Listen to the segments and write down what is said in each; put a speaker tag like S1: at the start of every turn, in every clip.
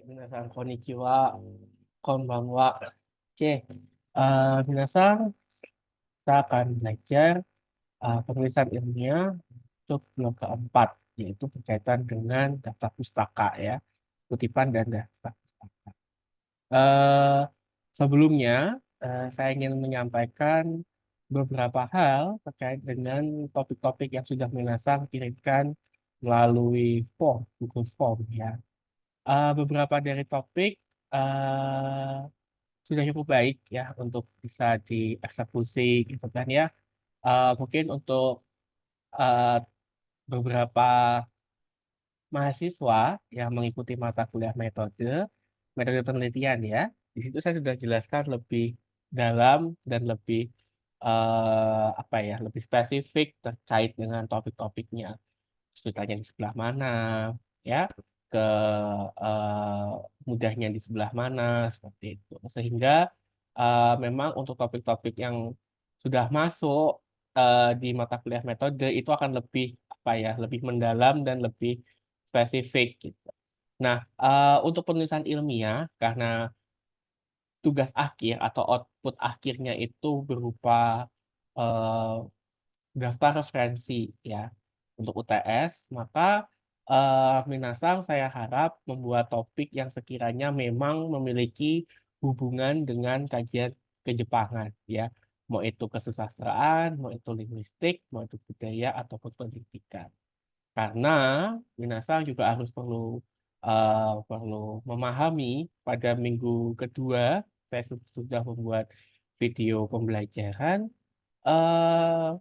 S1: 皆さん、こんにちは。こんばんは. Oke, minasan, kita akan belajar penulisan ilmiah untuk blok keempat, yaitu berkaitan dengan daftar pustaka ya, kutipan dan daftar pustaka. Eh, Sebelumnya, saya ingin menyampaikan beberapa hal terkait dengan topik-topik yang sudah minasan kirimkan melalui Google Form ya. Beberapa dari topik eh, sudah cukup baik ya untuk bisa dieksekusi gitu kan ya. Mungkin untuk eh, beberapa mahasiswa yang mengikuti mata kuliah metode penelitian ya. Di situ saya sudah jelaskan lebih dalam dan lebih apa ya, lebih spesifik terkait dengan topik-topiknya. Ceritanya di sebelah mana, ya, ke eh, mudahnya di sebelah mana, seperti itu. Sehingga memang untuk topik-topik yang sudah masuk di mata kuliah metode itu akan lebih apa ya, lebih mendalam dan lebih spesifik gitu. Nah, untuk penulisan ilmiah karena tugas akhir atau output akhirnya itu berupa eh, daftar referensi ya untuk UTS, maka Minasang saya harap membuat topik yang sekiranya memang memiliki hubungan dengan kajian kejepangan ya, mau itu kesusastraan, mau itu linguistik, mau itu budaya ataupun pendidikan. Karena Minasang juga harus perlu memahami pada minggu kedua saya sudah membuat video pembelajaran. eh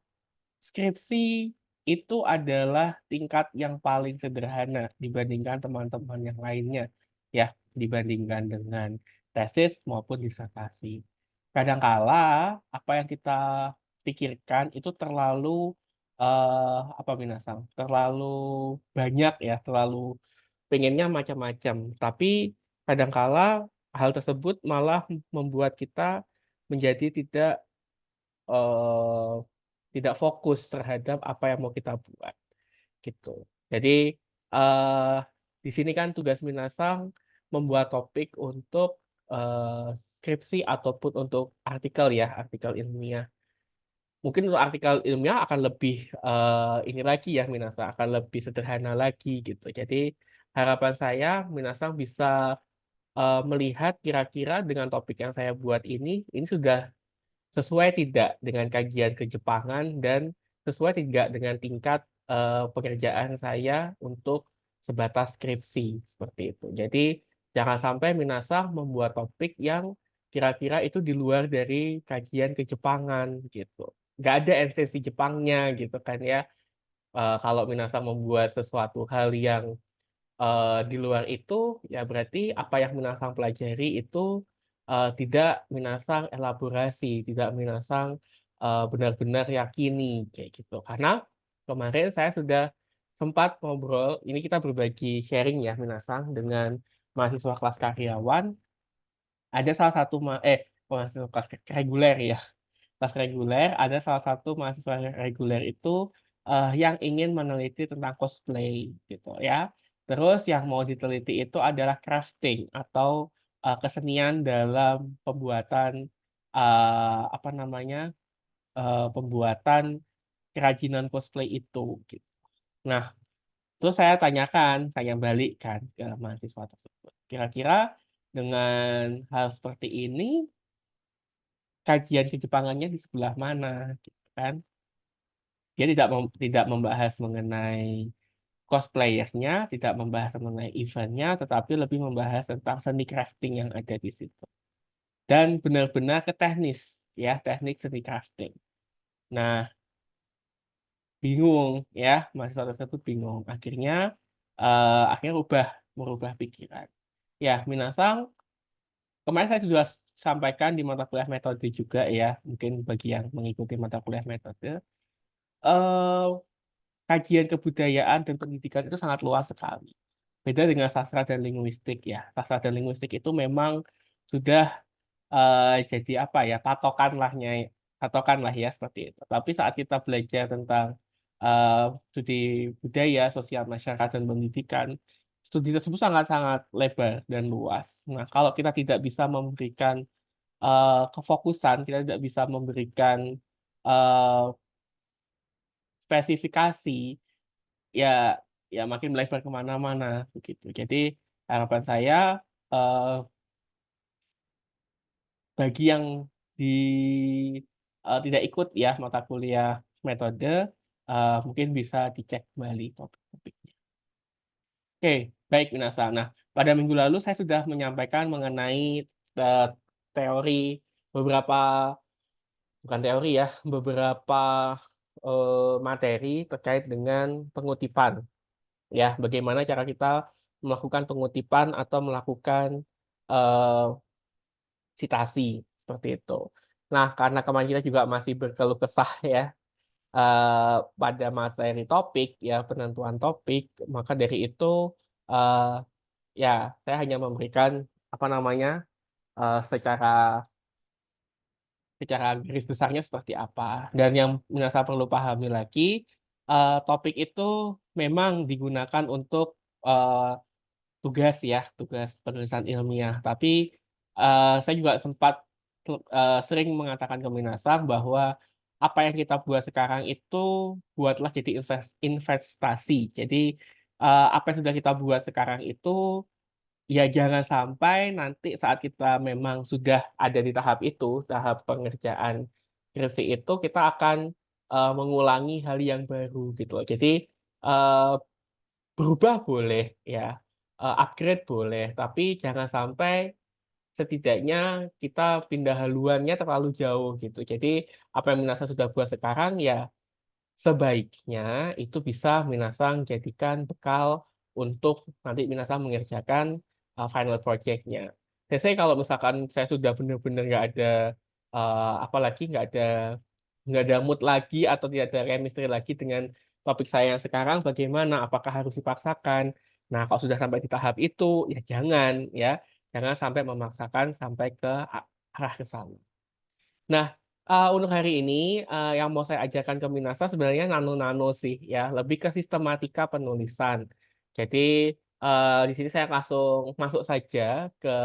S1: Skripsi itu adalah tingkat yang paling sederhana dibandingkan teman-teman yang lainnya, ya, dibandingkan dengan tesis maupun disertasi. Kadangkala apa yang kita pikirkan itu terlalu apa minasang, terlalu banyak ya, terlalu pengennya macam-macam. Tapi kadangkala hal tersebut malah membuat kita menjadi eh, tidak fokus terhadap apa yang mau kita buat gitu. Jadi eh, di sini kan tugas Minasang membuat topik untuk skripsi ataupun untuk artikel ya, artikel ilmiah. Mungkin untuk artikel ilmiah akan lebih ini lagi ya Minasang, akan lebih sederhana lagi gitu. Jadi harapan saya Minasang bisa melihat kira-kira dengan topik yang saya buat ini sudah sesuai tidak dengan kajian kejepangan dan sesuai tidak dengan tingkat pekerjaan saya untuk sebatas skripsi seperti itu. Jadi jangan sampai Minasang membuat topik yang kira-kira itu di luar dari kajian kejepangan gitu. Nggak ada esensi Jepangnya gitu kan ya. Kalau Minasang membuat sesuatu hal yang di luar itu, ya berarti apa yang Minasang pelajari itu tidak Minasang elaborasi, tidak Minasang benar-benar yakini kayak gitu. Karena kemarin saya sudah sempat ngobrol, ini kita berbagi sharing ya Minasang dengan mahasiswa kelas karyawan. Ada salah satu mahasiswa kelas reguler ya, kelas reguler. Ada salah satu mahasiswa reguler itu yang ingin meneliti tentang cosplay gitu ya. Terus yang mau diteliti itu adalah crafting atau kesenian dalam pembuatan apa namanya pembuatan kerajinan cosplay itu. Gitu. Nah, terus saya tanyakan, saya balik kan ke mahasiswa tersebut. Kira-kira dengan hal seperti ini, kajian kejepangannya di sebelah mana, gitu kan? Dia tidak membahas mengenai cosplayernya, tidak membahas mengenai eventnya, tetapi lebih membahas tentang seni crafting yang ada di situ. Dan benar-benar ke teknis, ya, teknik seni crafting. Nah, bingung, ya, mahasiswa tersebut bingung. Akhirnya merubah pikiran. Ya, Minasang, kemarin saya sudah sampaikan di mata kuliah metode juga ya, mungkin bagi yang mengikuti mata kuliah metode. eh Kajian kebudayaan dan pendidikan itu sangat luas sekali. Beda dengan sastra dan linguistik ya. Sastra dan linguistik itu memang sudah jadi apa ya, patokan lah ya seperti itu. Tapi saat kita belajar tentang eh, studi budaya, sosial masyarakat dan pendidikan, studi tersebut sangat-sangat lebar dan luas. Nah, kalau kita tidak bisa memberikan kefokusan, kita tidak bisa memberikan eh, spesifikasi, ya ya makin melebar kemana-mana begitu. Jadi harapan saya eh, bagi yang di tidak ikut ya mata kuliah metode, mungkin bisa dicek kembali topik-topiknya. Oke, baik Minasa. Nah, pada minggu lalu saya sudah menyampaikan mengenai eh, teori beberapa, bukan teori ya, beberapa materi terkait dengan pengutipan. Ya, bagaimana cara kita melakukan pengutipan atau melakukan eh, sitasi seperti itu. Nah, karena kemarin kita juga masih berkeluh kesah ya pada materi topik ya penentuan topik, maka dari itu eh, ya saya hanya memberikan apa namanya secara secara garis besarnya seperti apa. Dan yang Minasa perlu pahami lagi, topik itu memang digunakan untuk tugas ya, tugas penulisan ilmiah. Tapi saya juga sempat sering mengatakan ke Minasa bahwa apa yang kita buat sekarang itu buatlah jadi investasi. Jadi apa yang sudah kita buat sekarang itu ya jangan sampai nanti saat kita memang sudah ada di tahap itu, tahap pengerjaan skripsi itu, kita akan mengulangi hal yang baru gitu loh. Jadi eh, berubah boleh ya, upgrade boleh, tapi jangan sampai setidaknya kita pindah haluannya terlalu jauh gitu. Jadi apa yang Minasa sudah buat sekarang ya sebaiknya itu bisa Minasang jadikan bekal untuk nanti Minasang mengerjakan final project-nya. Biasanya kalau misalkan saya sudah benar-benar nggak ada apalagi nggak ada mood lagi atau tidak ada chemistry lagi dengan topik saya yang sekarang, bagaimana? Apakah harus dipaksakan? Nah, kalau sudah sampai di tahap itu, ya jangan sampai memaksakan sampai ke arah ke sana. Nah, untuk hari ini yang mau saya ajarkan ke Minasa sebenarnya nano-nano sih ya, lebih ke sistematika penulisan. Jadi di sini saya langsung masuk saja ke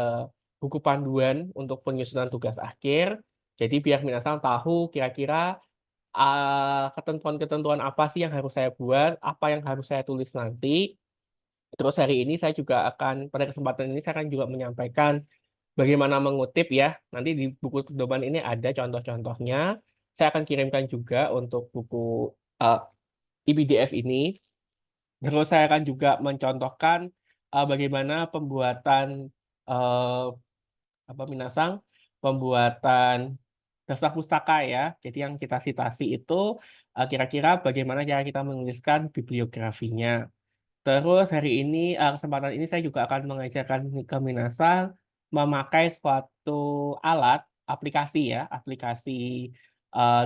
S1: buku panduan untuk penyusunan tugas akhir. Jadi biar Minasa tahu kira-kira ketentuan-ketentuan apa sih yang harus saya buat, apa yang harus saya tulis nanti. Terus hari ini saya juga akan, pada kesempatan ini saya akan juga menyampaikan bagaimana mengutip ya. Nanti di buku pedoman ini ada contoh-contohnya. Saya akan kirimkan juga untuk buku uh, IPDF ini. Terus saya akan juga mencontohkan bagaimana pembuatan uh, apa Minasang, pembuatan daftar pustaka ya. Jadi yang kita citasi itu kira-kira bagaimana cara kita menuliskan bibliografinya. Terus hari ini, kesempatan ini saya juga akan mengajarkan ke Minasang memakai suatu alat, aplikasi ya, aplikasi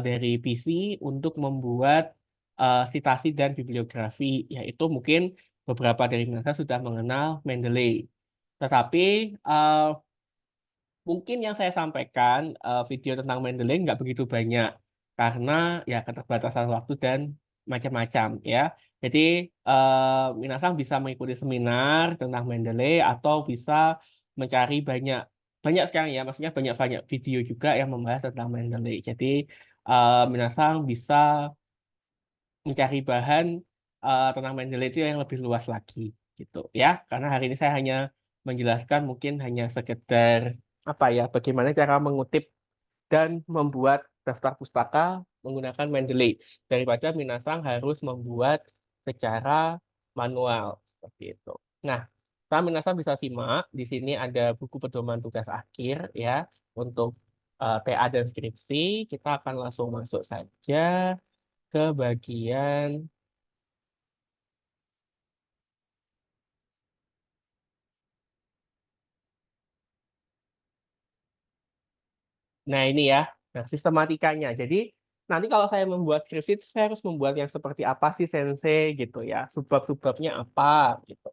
S1: dari PC untuk membuat sitasi dan bibliografi, yaitu mungkin beberapa dari Minasang sudah mengenal Mendeley. Tetapi mungkin yang saya sampaikan video tentang Mendeley nggak begitu banyak karena ya keterbatasan waktu dan macam-macam ya. Jadi Minasang bisa mengikuti seminar tentang Mendeley atau bisa mencari banyak banyak sekarang ya, maksudnya banyak-banyak video juga yang membahas tentang Mendeley. Jadi Minasang bisa mencari bahan tentang Mendeley itu yang lebih luas lagi gitu ya. Karena hari ini saya hanya menjelaskan mungkin hanya sekedar apa ya, bagaimana cara mengutip dan membuat daftar pustaka menggunakan Mendeley daripada Minasang harus membuat secara manual seperti itu. Nah, sekarang Minasang bisa simak di sini ada buku pedoman tugas akhir ya untuk TA dan skripsi. Kita akan langsung masuk saja ke bagian. Nah, ini ya. Nah, sistematikanya. Jadi, nanti kalau saya membuat skripsi, saya harus membuat yang seperti apa sih, Sensei, gitu ya. Subbab-subbabnya apa, gitu.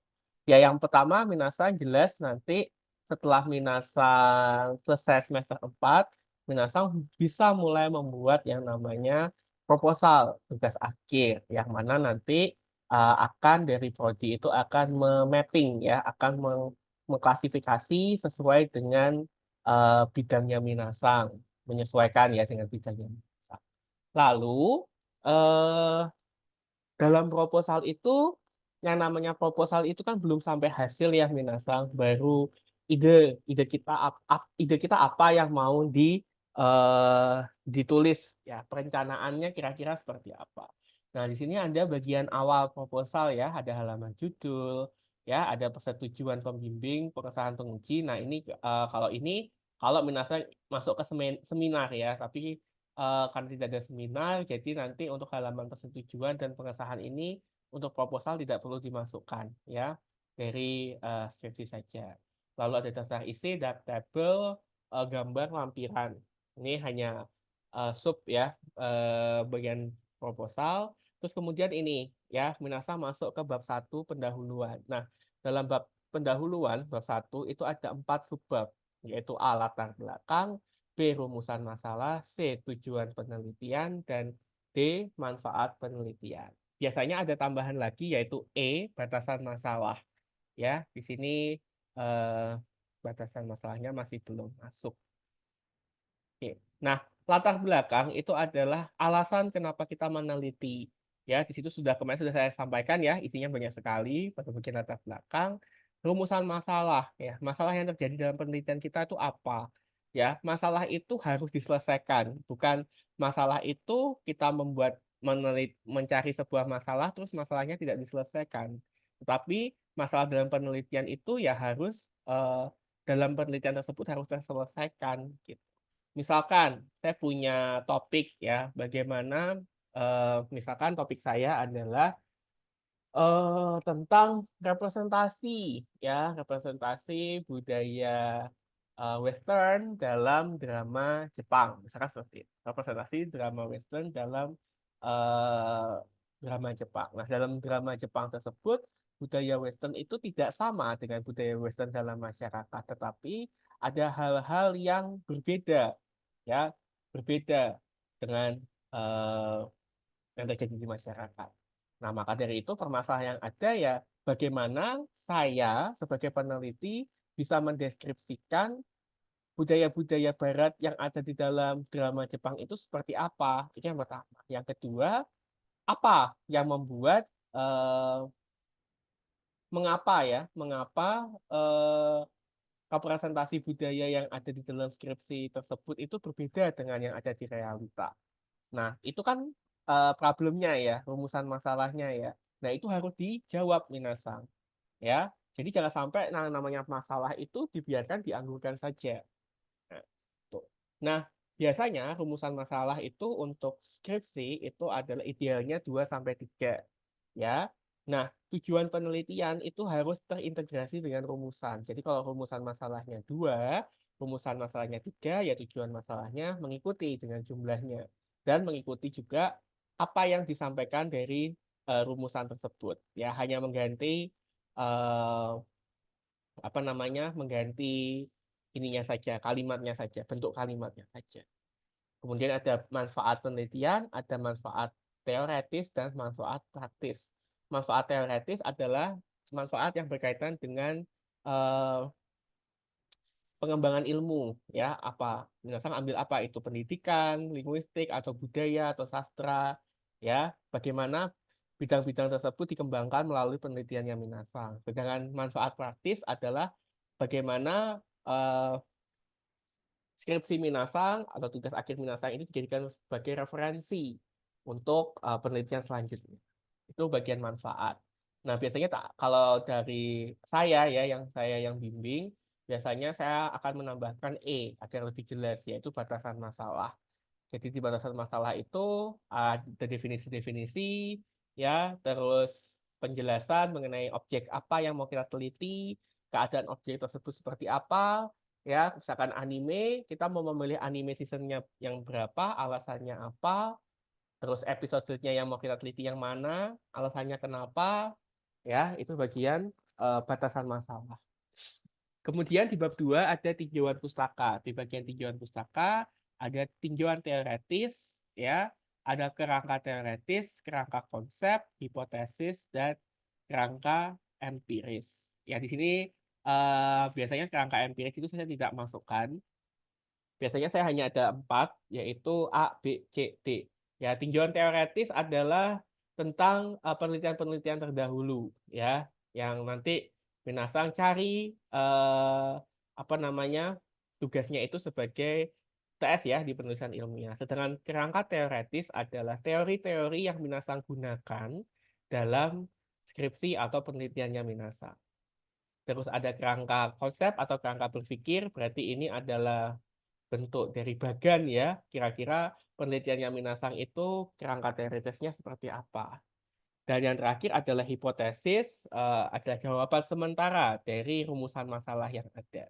S1: Ya, yang pertama, Minasang jelas nanti setelah Minasang selesai semester 4, Minasang bisa mulai membuat yang namanya proposal tugas akhir. Yang mana nanti akan dari prodi itu akan mapping ya, akan mengklasifikasi sesuai dengan bidangnya minasang, menyesuaikan ya dengan bidangnya minasang. Lalu eh, dalam proposal itu, yang namanya proposal itu kan belum sampai hasil ya minasang, baru ide kita apa yang mau ditulis ya, perencanaannya kira-kira seperti apa. Nah, di sini ada bagian awal proposal ya, ada halaman judul, ya, ada persetujuan pembimbing, pengesahan penguji. Nah, ini kalau minasang masuk ke seminar ya, tapi karena tidak ada seminar, jadi nanti untuk halaman persetujuan dan pengesahan ini untuk proposal tidak perlu dimasukkan ya, dari skripsi saja. Lalu ada daftar isi, tabel, gambar, lampiran. Ini hanya sub ya, bagian proposal. Terus kemudian ini ya, minasa masuk ke bab 1 pendahuluan. Nah, dalam bab pendahuluan, bab 1 itu ada 4 subbab, yaitu A, latar belakang, B, rumusan masalah, C, tujuan penelitian, dan D, manfaat penelitian. Biasanya ada tambahan lagi yaitu E, batasan masalah. Ya, di sini eh, batasan masalahnya masih belum masuk. Oke. Nah, latar belakang itu adalah alasan kenapa kita meneliti. Ya, di situ kemarin sudah saya sampaikan ya, isinya banyak sekali pada bagian latar belakang. Rumusan masalah ya, masalah yang terjadi dalam penelitian kita itu apa? Ya, masalah itu harus diselesaikan, bukan masalah itu kita mencari sebuah masalah terus masalahnya tidak diselesaikan. Tetapi masalah dalam penelitian itu ya harus dalam penelitian tersebut harus terselesaikan gitu. Misalkan saya punya topik ya, bagaimana misalkan topik saya adalah tentang representasi ya, representasi budaya Western dalam drama Jepang, misalkan seperti itu. Representasi drama Western dalam eh, drama Jepang. Nah, dalam drama Jepang tersebut budaya Western itu tidak sama dengan budaya Western dalam masyarakat, tetapi ada hal-hal yang berbeda ya, berbeda dengan eh, yang terjadi di masyarakat. Nah, maka dari itu permasalahan yang ada ya bagaimana saya sebagai peneliti bisa mendeskripsikan budaya-budaya barat yang ada di dalam drama Jepang itu seperti apa. Itu yang pertama. Yang kedua, apa yang membuat mengapa representasi budaya yang ada di dalam skripsi tersebut itu berbeda dengan yang ada di realita. Nah, itu kan problemnya ya, rumusan masalahnya ya. Nah, itu harus dijawab minasang, ya. Jadi jangan sampai namanya masalah itu dibiarkan dianggurkan saja. Nah, tuh. Nah, biasanya rumusan masalah itu untuk skripsi itu adalah idealnya 2 sampai 3, ya. Nah, tujuan penelitian itu harus terintegrasi dengan rumusan. Jadi kalau rumusan masalahnya 2, rumusan masalahnya 3, ya tujuan masalahnya mengikuti dengan jumlahnya. Dan mengikuti juga apa yang disampaikan dari rumusan tersebut. Ya, hanya mengganti eh, apa namanya, mengganti ininya saja, kalimatnya saja, bentuk kalimatnya saja. Kemudian ada manfaat penelitian, ada manfaat teoretis dan manfaat praktis. Manfaat teoretis adalah manfaat yang berkaitan dengan eh, pengembangan ilmu, ya, apa misalkan ambil apa itu pendidikan, linguistik atau budaya atau sastra, ya, bagaimana bidang-bidang tersebut dikembangkan melalui penelitian yang minasang. Sedangkan manfaat praktis adalah bagaimana skripsi minasang atau tugas akhir minasang ini dijadikan sebagai referensi untuk penelitian selanjutnya. Itu bagian manfaat. Nah, biasanya kalau dari saya ya, saya yang bimbing, biasanya saya akan menambahkan agar lebih jelas, yaitu batasan masalah. Jadi di batasan masalah itu ada definisi-definisi, ya, terus penjelasan mengenai objek apa yang mau kita teliti, keadaan objek tersebut seperti apa, ya, misalkan anime, kita mau memilih anime seasonnya yang berapa, alasannya apa, terus episodenya yang mau kita teliti yang mana, alasannya kenapa, ya, itu bagian batasan masalah. Kemudian di bab 2 ada tinjauan pustaka. Di bagian tinjauan pustaka ada tinjauan teoretis, ya, ada kerangka teoretis, kerangka konsep, hipotesis, dan kerangka empiris. Ya, di sini biasanya kerangka empiris itu saya tidak masukkan. Biasanya saya hanya ada 4, yaitu A, B, C, D. Ya, tinjauan teoretis adalah tentang penelitian-penelitian terdahulu, ya, yang nanti Minasang cari apa namanya tugasnya itu sebagai TS ya di penulisan ilmiah. Sedangkan kerangka teoretis adalah teori-teori yang Minasang gunakan dalam skripsi atau penelitiannya Minasang. Terus ada kerangka konsep atau kerangka berpikir, berarti ini adalah bentuk dari bagan ya, kira-kira penelitiannya Minasang itu kerangka teoritisnya seperti apa. Dan yang terakhir adalah hipotesis, adalah jawaban sementara dari rumusan masalah yang ada.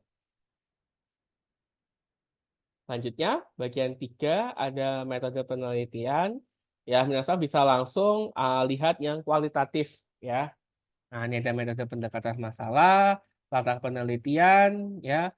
S1: Selanjutnya, bagian 3 ada metode penelitian. Ya, Minasang bisa langsung lihat yang kualitatif ya. Nah, ini ada metode pendekatan masalah, latar penelitian, ya,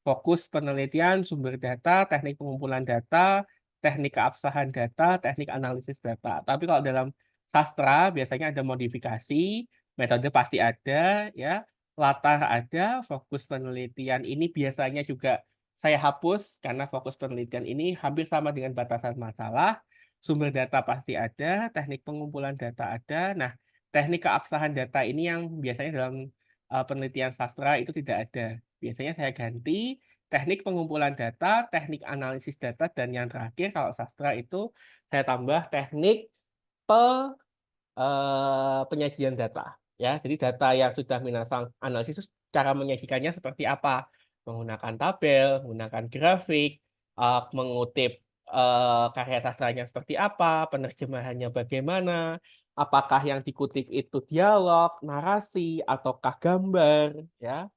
S1: fokus penelitian, sumber data, teknik pengumpulan data, teknik keabsahan data, teknik analisis data. Tapi kalau dalam sastra biasanya ada modifikasi, metode pasti ada, ya, latar ada, fokus penelitian ini biasanya juga saya hapus karena fokus penelitian ini hampir sama dengan batasan masalah. Sumber data pasti ada, teknik pengumpulan data ada. Nah, teknik keabsahan data ini yang biasanya dalam penelitian sastra itu tidak ada. Biasanya saya ganti teknik pengumpulan data, teknik analisis data, dan yang terakhir kalau sastra itu saya tambah teknik penyajian data. Ya, jadi data yang sudah Minasang analisis cara menyajikannya seperti apa? Menggunakan tabel, menggunakan grafik, mengutip karya sastranya seperti apa, penerjemahannya bagaimana, apakah yang dikutip itu dialog, narasi, ataukah gambar, ya.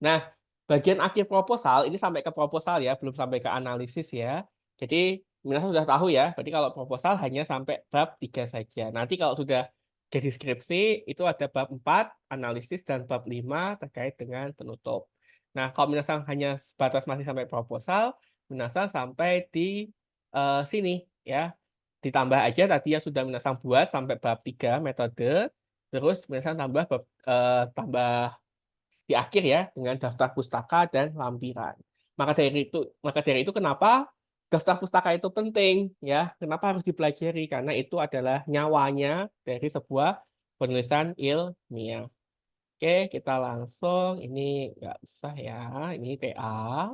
S1: Nah, bagian akhir proposal ini sampai ke proposal ya, belum sampai ke analisis ya. Jadi Minasang sudah tahu ya, berarti kalau proposal hanya sampai bab 3 saja. Nanti kalau sudah jadi skripsi itu ada bab 4 analisis dan bab 5 terkait dengan penutup. Nah, kalau Minasang hanya sebatas masih sampai proposal, Minasang sampai di sini ya. Ditambah aja tadi yang sudah Minasang buat sampai bab 3 metode, terus Minasang tambah tambah di akhir ya dengan daftar pustaka dan lampiran. Maka dari itu kenapa daftar pustaka itu penting ya? Kenapa harus dipelajari? Karena itu adalah nyawanya dari sebuah penulisan ilmiah. Oke, kita langsung ini nggak usah ya, ini TA.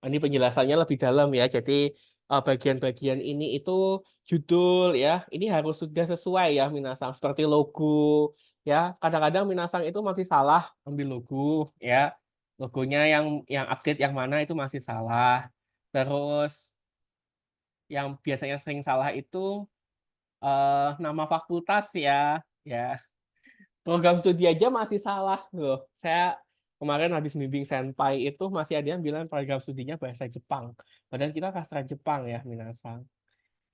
S1: Ini penjelasannya lebih dalam ya. Jadi bagian-bagian ini itu judul ya. Ini harus sudah sesuai ya Minasang seperti logo ya. Kadang-kadang Minasang itu masih salah ambil logo ya. Logonya yang update yang mana itu masih salah. Terus yang biasanya sering salah itu nama fakultas ya. Ya, program studi aja masih salah loh. Saya kemarin habis bimbing senpai itu masih ada yang bilang program studinya bahasa Jepang. Padahal kita sastra Jepang ya, Minasang.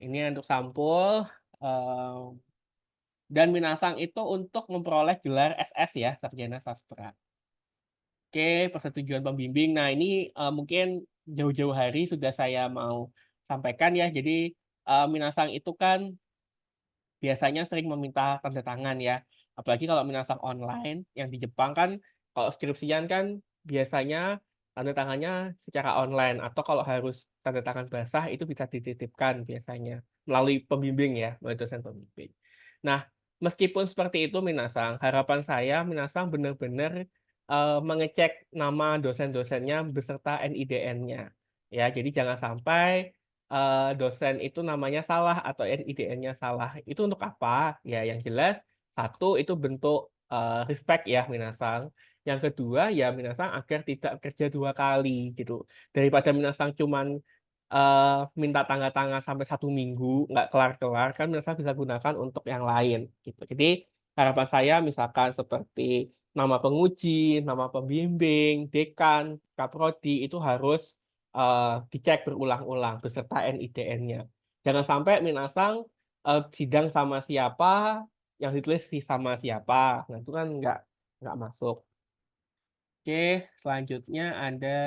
S1: Ini untuk sampul. Dan Minasang itu untuk memperoleh gelar SS ya, Sarjana Sastra. Oke, persetujuan pembimbing. Nah, ini mungkin jauh-jauh hari sudah saya mau sampaikan ya. Jadi Minasang itu kan biasanya sering meminta tanda tangan ya. Apalagi kalau Minasang online, yang di Jepang kan, kalau skripsian kan biasanya tanda tangannya secara online. Atau kalau harus tanda tangan basah, itu bisa dititipkan biasanya. Melalui pembimbing ya, melalui dosen pembimbing. Nah, meskipun seperti itu Minasang, harapan saya Minasang benar-benar mengecek nama dosen-dosennya beserta NIDN-nya. Ya, jadi jangan sampai dosen itu namanya salah atau NIDN-nya salah. Itu untuk apa? Ya, yang jelas satu itu bentuk respect ya Minasang. Yang kedua ya Minasang agar tidak kerja 2 kali gitu. Daripada Minasang cuman minta tanda tangan sampai 1 minggu nggak kelar-kelar kan Minasang bisa gunakan untuk yang lain gitu. Jadi harapan saya misalkan seperti nama penguji, nama pembimbing, dekan, kaprodi itu harus dicek berulang-ulang beserta NIDN-nya. Jangan sampai Minasang sidang sama siapa, yang ditulis sama siapa. Nah, itu kan nggak masuk. Oke, selanjutnya ada,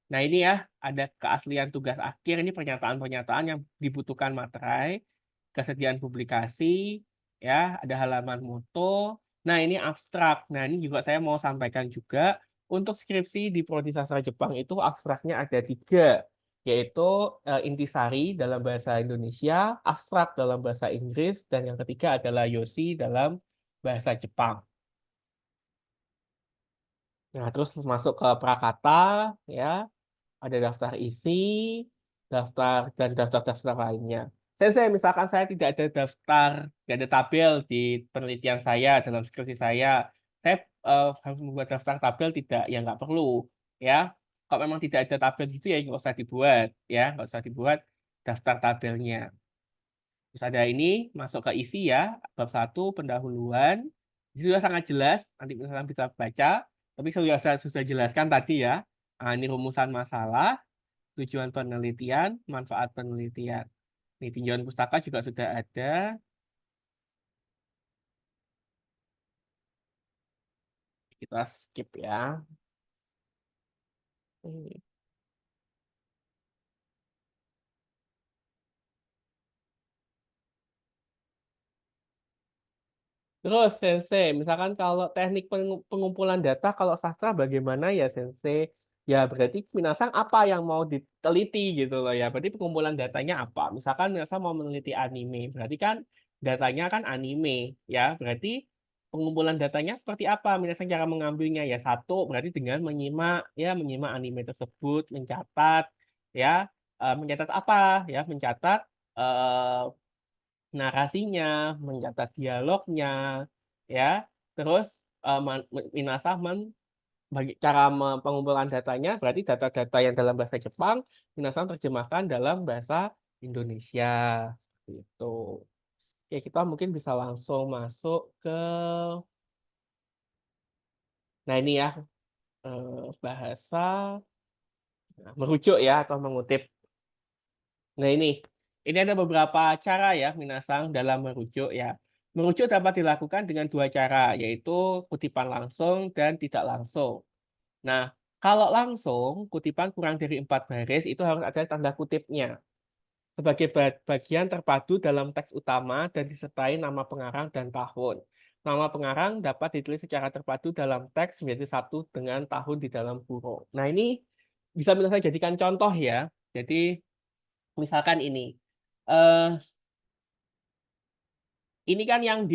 S1: nah ini ya, ada keaslian tugas akhir, ini pernyataan-pernyataan yang dibutuhkan materai, kesediaan publikasi, ya, ada halaman moto. Nah ini abstrak. Nah ini juga saya mau sampaikan juga, untuk skripsi di Prodi Sastra Jepang itu abstraknya ada 3, yaitu intisari dalam bahasa Indonesia, abstrak dalam bahasa Inggris, dan yang ketiga adalah yoshi dalam bahasa Jepang. Nah, terus masuk ke prakata, ya, ada daftar isi, daftar dan daftar-daftar lainnya. Misalkan saya tidak ada daftar, tidak ada tabel di penelitian saya dalam skripsi saya harus membuat daftar tabel tidak, ya nggak perlu, ya. Kalau memang tidak ada tabel itu ya nggak usah dibuat, ya, nggak usah dibuat daftar tabelnya. Terus ada ini masuk ke isi ya, bab 1 pendahuluan. Ini sudah sangat jelas, nanti misalnya bisa baca, tapi sudah jelaskan tadi ya. Nah, ini rumusan masalah, tujuan penelitian, manfaat penelitian. Ini tinjauan pustaka juga sudah ada. Kita skip ya. Terus Sensei, misalkan kalau teknik pengumpulan data kalau sastra bagaimana ya Sensei? Ya berarti Minasang apa yang mau diteliti gitu loh ya. Berarti pengumpulan datanya apa? Misalkan Minasang mau meneliti anime, berarti kan datanya kan anime ya. Berarti pengumpulan datanya seperti apa? Minasang cara mengambilnya ya satu berarti dengan menyimak anime tersebut, mencatat ya. Mencatat apa ya? Mencatat eh, narasinya, mencatat dialognya, ya. Terus Minasah bagi cara pengumpulan datanya berarti data-data yang dalam bahasa Jepang Minasah terjemahkan dalam bahasa Indonesia seperti itu. Oke, kita mungkin bisa langsung masuk ke, nah ini ya, bahasa merujuk ya atau mengutip. Nah ini ada beberapa cara ya Minasang dalam merujuk ya. Merujuk dapat dilakukan dengan 2 cara, yaitu kutipan langsung dan tidak langsung. Nah, kalau langsung, kutipan kurang dari 4 baris itu harus ada tanda kutipnya. Sebagai bagian terpadu dalam teks utama dan disertai nama pengarang dan tahun. Nama pengarang dapat ditulis secara terpadu dalam teks menjadi satu dengan tahun di dalam kurung. Nah, ini bisa Minasang jadikan contoh ya. Jadi, misalkan eh ini kan yang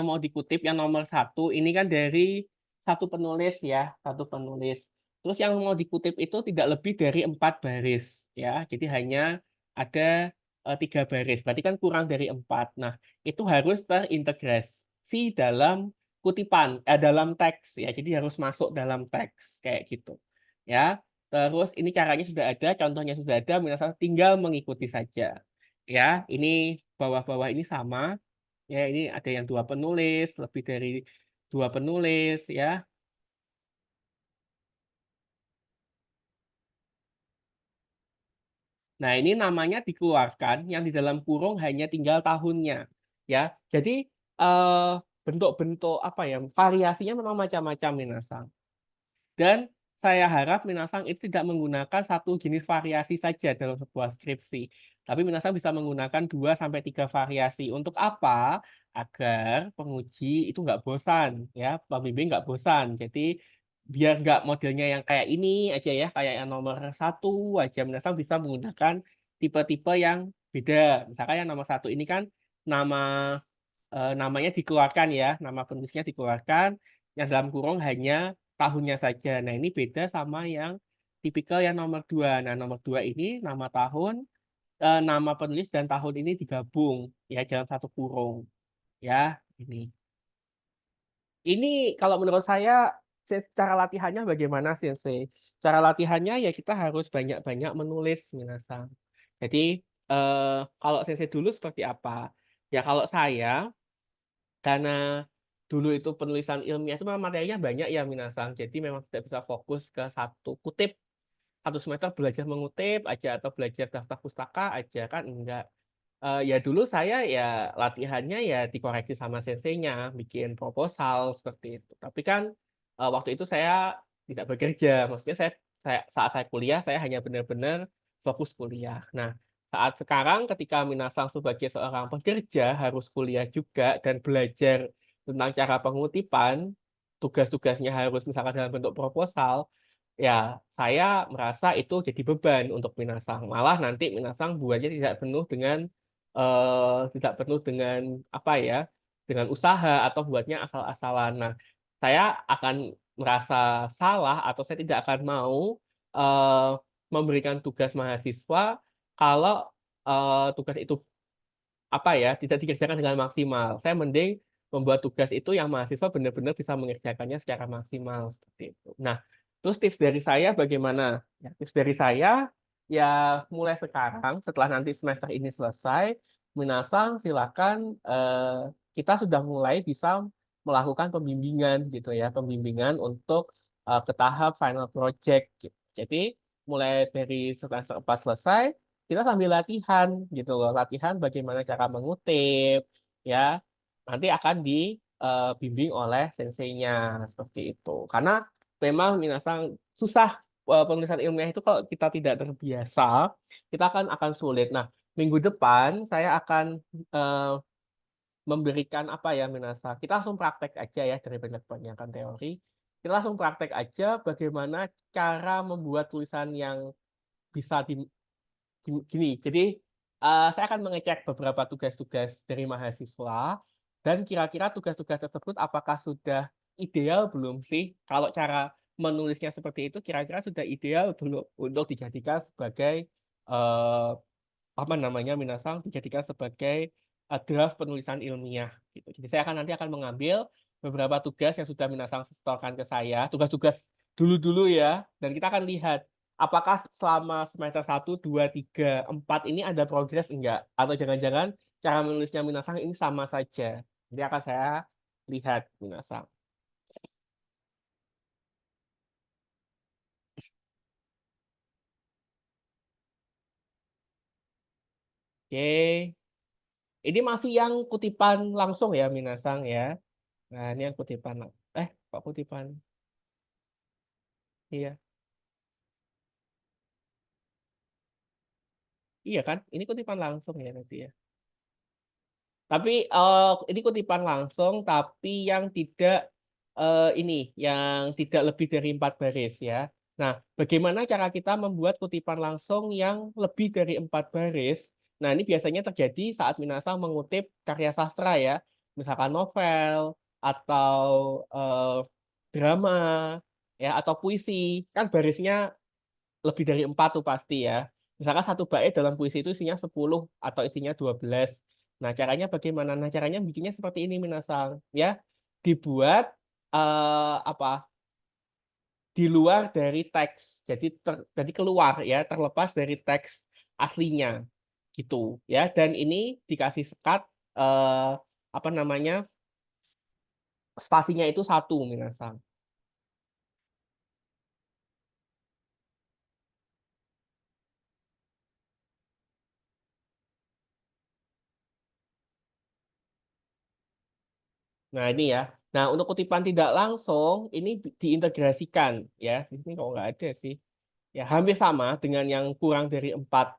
S1: mau dikutip yang nomor 1 ini kan dari satu penulis ya, satu penulis. Terus yang mau dikutip itu tidak lebih dari 4 baris ya, jadi hanya ada 3 baris, berarti kan kurang dari 4. Nah, itu harus terintegrasi dalam kutipan, dalam teks ya, jadi harus masuk dalam teks kayak gitu ya. Terus ini caranya sudah ada, contohnya sudah ada, misalnya tinggal mengikuti saja ya. Ini bawah-bawah ini sama. Ya, ini ada yang 2 penulis, lebih dari 2 penulis, ya. Nah, ini namanya dikeluarkan, yang di dalam kurung hanya tinggal tahunnya, ya. Jadi, eh, bentuk-bentuk apa ya, variasinya memang macam-macam, Minasang. Dan saya harap Minasang itu tidak menggunakan satu jenis variasi saja dalam sebuah skripsi. Tapi Minasang bisa menggunakan 2 sampai 3 variasi. Untuk apa? Agar penguji itu nggak bosan, ya, pembimbing nggak bosan. Jadi biar nggak modelnya yang kayak ini aja ya, kayak yang nomor 1 aja. Minasang bisa menggunakan tipe-tipe yang beda. Misalkan yang nomor 1 ini kan nama namanya dikeluarkan ya, nama penulisnya dikeluarkan, yang dalam kurung hanya tahunnya saja. Nah, ini beda sama yang tipikal yang nomor 2. Nah, nomor 2 ini nama tahun, nama penulis dan tahun ini digabung ya dalam satu kurung. Ya, ini. Ini kalau menurut saya cara latihannya bagaimana sih, Sensei? Cara latihannya ya kita harus banyak-banyak menulis, Minasang. Jadi, kalau Sensei dulu seperti apa? Ya kalau saya karena dulu itu penulisan ilmiah itu memang materinya banyak ya Minasang. Jadi memang tidak bisa fokus ke satu kutip. Satu semester belajar mengutip aja atau belajar daftar pustaka aja kan enggak. Ya dulu saya ya latihannya ya dikoreksi sama senseinya, bikin proposal seperti itu. Tapi kan waktu itu saya tidak bekerja. Maksudnya saat saya kuliah, saya hanya benar-benar fokus kuliah. Nah, saat sekarang ketika Minasang sebagai seorang pekerja harus kuliah juga dan belajar tentang cara pengutipan, tugas-tugasnya harus misalkan dalam bentuk proposal, ya saya merasa itu jadi beban untuk Minasang. Malah nanti Minasang buatnya tidak penuh dengan apa ya, dengan usaha atau buatnya asal-asalan. Nah, saya akan merasa salah atau saya tidak akan mau eh, memberikan tugas mahasiswa kalau tugas itu apa ya tidak dikerjakan dengan maksimal. Saya mending membuat tugas itu yang mahasiswa benar-benar bisa mengerjakannya secara maksimal seperti itu. Nah, terus tips dari saya bagaimana? Ya, tips dari saya ya mulai sekarang setelah nanti semester ini selesai, Minasang silakan kita sudah mulai bisa melakukan pembimbingan gitu ya, pembimbingan untuk ke tahap final project gitu. Jadi mulai dari semester 4 selesai kita sambil latihan gitu loh, latihan bagaimana cara mengutip, ya. Nanti akan dibimbing oleh senseinya seperti itu. Karena memang minasang susah penulisan ilmiah itu kalau kita tidak terbiasa, kita akan sulit. Nah, minggu depan saya akan eh, memberikan apa ya minasa. Kita langsung praktek aja ya dari banyak-banyakan teori. Kita langsung praktek aja bagaimana cara membuat tulisan yang bisa gini, jadi saya akan mengecek beberapa tugas-tugas dari mahasiswa dan kira-kira tugas-tugas tersebut apakah sudah ideal belum sih? Kalau cara menulisnya seperti itu kira-kira sudah ideal belum untuk dijadikan sebagai eh, apa namanya Minasang dijadikan sebagai draft penulisan ilmiah gitu. Jadi saya nanti akan mengambil beberapa tugas yang sudah Minasang setorkan ke saya, tugas-tugas dulu-dulu ya, dan kita akan lihat apakah selama semester 1, 2, 3, 4 ini ada progres enggak? Atau jangan-jangan cara menulisnya Minasang ini sama saja. Jadi akan saya lihat Minasang. Oke, ini masih yang kutipan langsung ya Minasang ya. Nah, ini yang kutipan. Kok kutipan? Iya. Iya kan? Ini kutipan langsung ya nanti ya. Tapi ini kutipan langsung, tapi yang tidak yang tidak lebih dari 4 baris ya. Nah, bagaimana cara kita membuat kutipan langsung yang lebih dari 4 baris? Nah, ini biasanya terjadi saat Minasa mengutip karya sastra ya, misalkan novel atau drama ya atau puisi, kan barisnya lebih dari 4 tuh pasti ya. Misalkan satu bait dalam puisi itu isinya 10 atau isinya 12. Nah, caranya bagaimana? Nah, caranya bikinnya seperti ini, Minasang. Ya, dibuat apa? Di luar dari teks. Jadi keluar ya, terlepas dari teks aslinya gitu ya. Dan ini dikasih sekat apa namanya? Spasinya itu 1, Minasang. Nah, ini ya. Nah, untuk kutipan tidak langsung ini diintegrasikan ya. Di sini kok nggak ada sih. Ya, hampir sama dengan yang kurang dari 4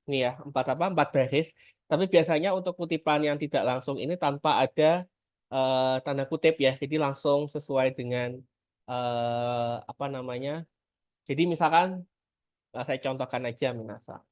S1: ini ya, 4 baris. Tapi biasanya untuk kutipan yang tidak langsung ini tanpa ada tanda kutip ya. Jadi langsung sesuai dengan apa namanya? Jadi misalkan saya contohkan aja Minasa.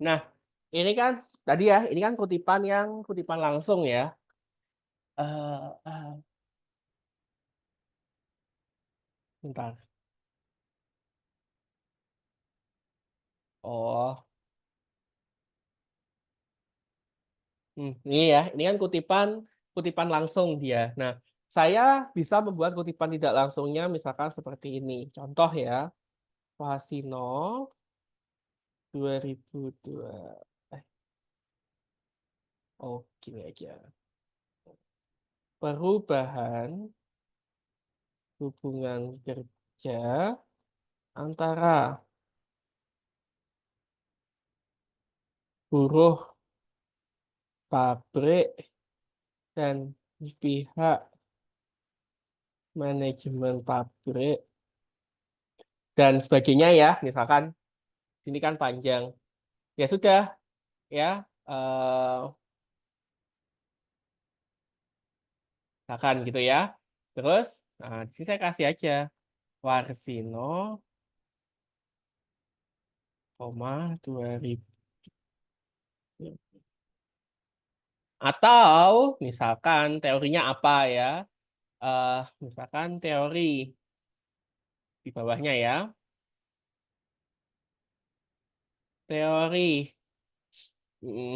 S1: Nah, ini kan tadi ya, ini kan kutipan langsung ya. eh eh, Bentar. Oh, ini ya, ini kan kutipan kutipan langsung dia. Nah, saya bisa membuat kutipan tidak langsungnya misalkan seperti ini. Contoh ya, Wasino 2002. Eh, oh, gini aja. Perubahan hubungan kerja antara buruh pabrik dan pihak manajemen pabrik dan sebagainya ya. Misalkan sini kan panjang. Ya sudah ya. Misalkan gitu ya. Terus, nah, di sini saya kasih aja Warsino, koma 2000. Atau misalkan teorinya apa ya? Misalkan teori di bawahnya ya. Teori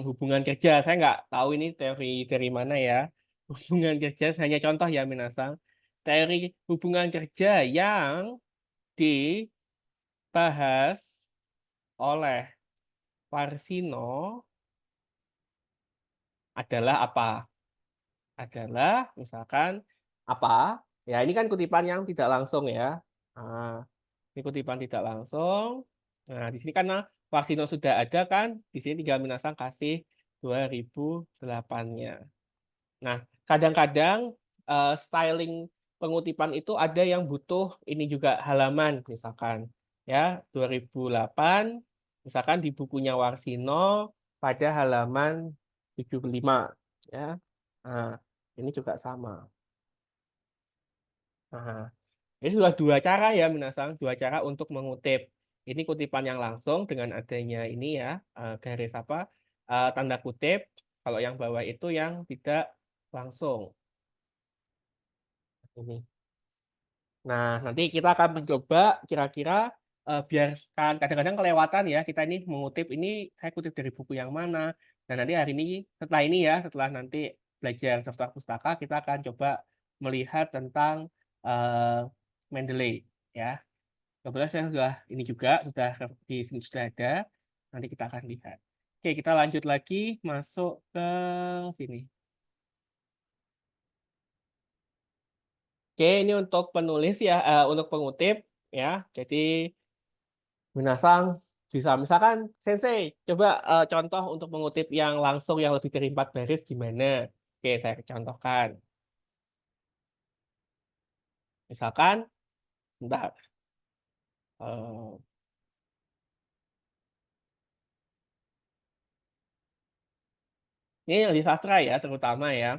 S1: hubungan kerja. Saya nggak tahu ini teori dari mana ya. Hubungan kerja hanya contoh ya Minasang. Teori hubungan kerja yang dibahas oleh Warsino adalah apa? Adalah misalkan apa? Ya ini kan kutipan yang tidak langsung ya. Nah, ini kutipan tidak langsung. Nah, di sini karena Warsino sudah ada kan, di sini tinggal Minasang kasih 2008-nya. Nah, kadang-kadang styling pengutipan itu ada yang butuh ini juga halaman misalkan ya 2008 misalkan di bukunya Warsino pada halaman 75 ya. Nah, ini juga sama. Nah, ini sudah dua cara ya Minasang, dua cara untuk mengutip. Ini kutipan yang langsung dengan adanya ini ya garis apa tanda kutip. Kalau yang bawah itu yang tidak langsung. Ini. Nah, nanti kita akan mencoba kira-kira biar kan kadang-kadang kelewatan ya kita ini mengutip ini saya kutip dari buku yang mana. Dan nanti hari ini setelah ini ya setelah nanti belajar daftar pustaka kita akan coba melihat tentang uh, Mendeley ya. Kebetulan saya sudah ini juga sudah di sini sudah ada. Nanti kita akan lihat. Oke, kita lanjut lagi masuk ke sini. Oke, ini untuk penulis ya, untuk pengutip ya. Jadi Minasang bisa misalkan Sensei coba contoh untuk mengutip yang langsung yang lebih dari 4 baris gimana? Oke, saya contohkan. Misalkan, bentar. eh, ini yang di sastra ya, terutama ya.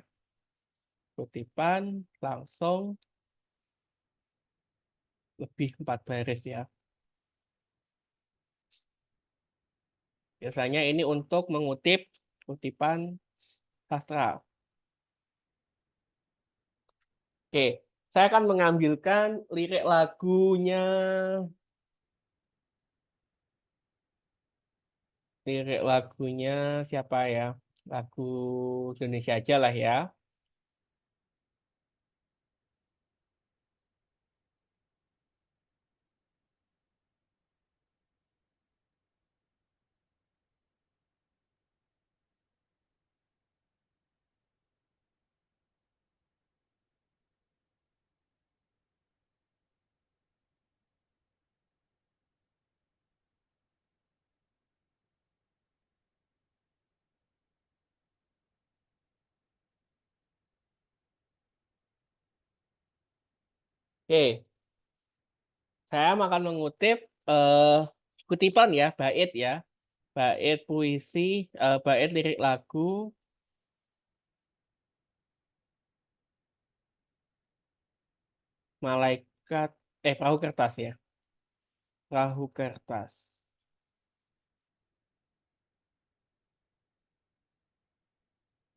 S1: Kutipan langsung lebih 4 baris ya. Biasanya ini untuk mengutip kutipan sastra. Oke, saya akan mengambilkan lirik lagunya. Lirik lagunya siapa ya? Lagu Indonesia aja lah ya. Oke, saya akan mengutip eh, kutipan ya, bait ya. Bait puisi, bait lirik lagu Malaikat Perahu Kertas ya. Perahu Kertas.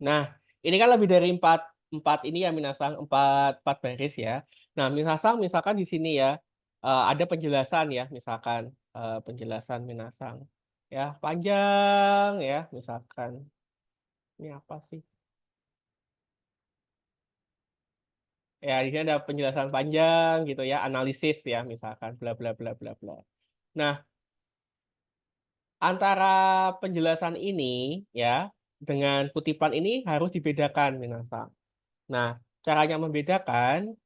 S1: Nah, ini kan lebih dari empat ini ya Minasang, empat baris ya. Nah, Minasang misalkan di sini ya ada penjelasan ya, misalkan penjelasan Minasang. ya panjang ya misalkan ini apa sih ya di sini ada penjelasan panjang gitu ya analisis ya misalkan bla bla bla bla bla. Nah, antara penjelasan ini ya dengan kutipan ini harus dibedakan minasang. Nah, caranya membedakan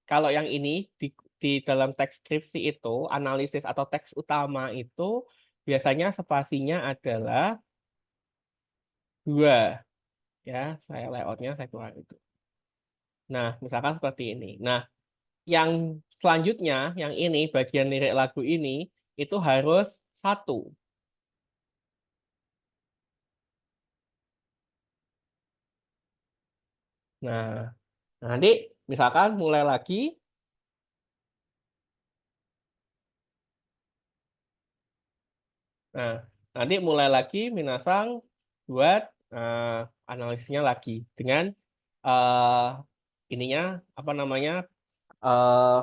S1: kalau yang ini di dalam teks skripsi itu analisis atau teks utama itu biasanya spasinya adalah 2 ya. Saya layoutnya saya kurang itu. Nah, misalkan seperti ini. Nah, yang selanjutnya yang ini bagian lirik lagu ini itu harus 1. Nah, nanti misalkan mulai lagi. Nah, nanti mulai lagi Minasang buat analisisnya lagi dengan eh ininya apa namanya eh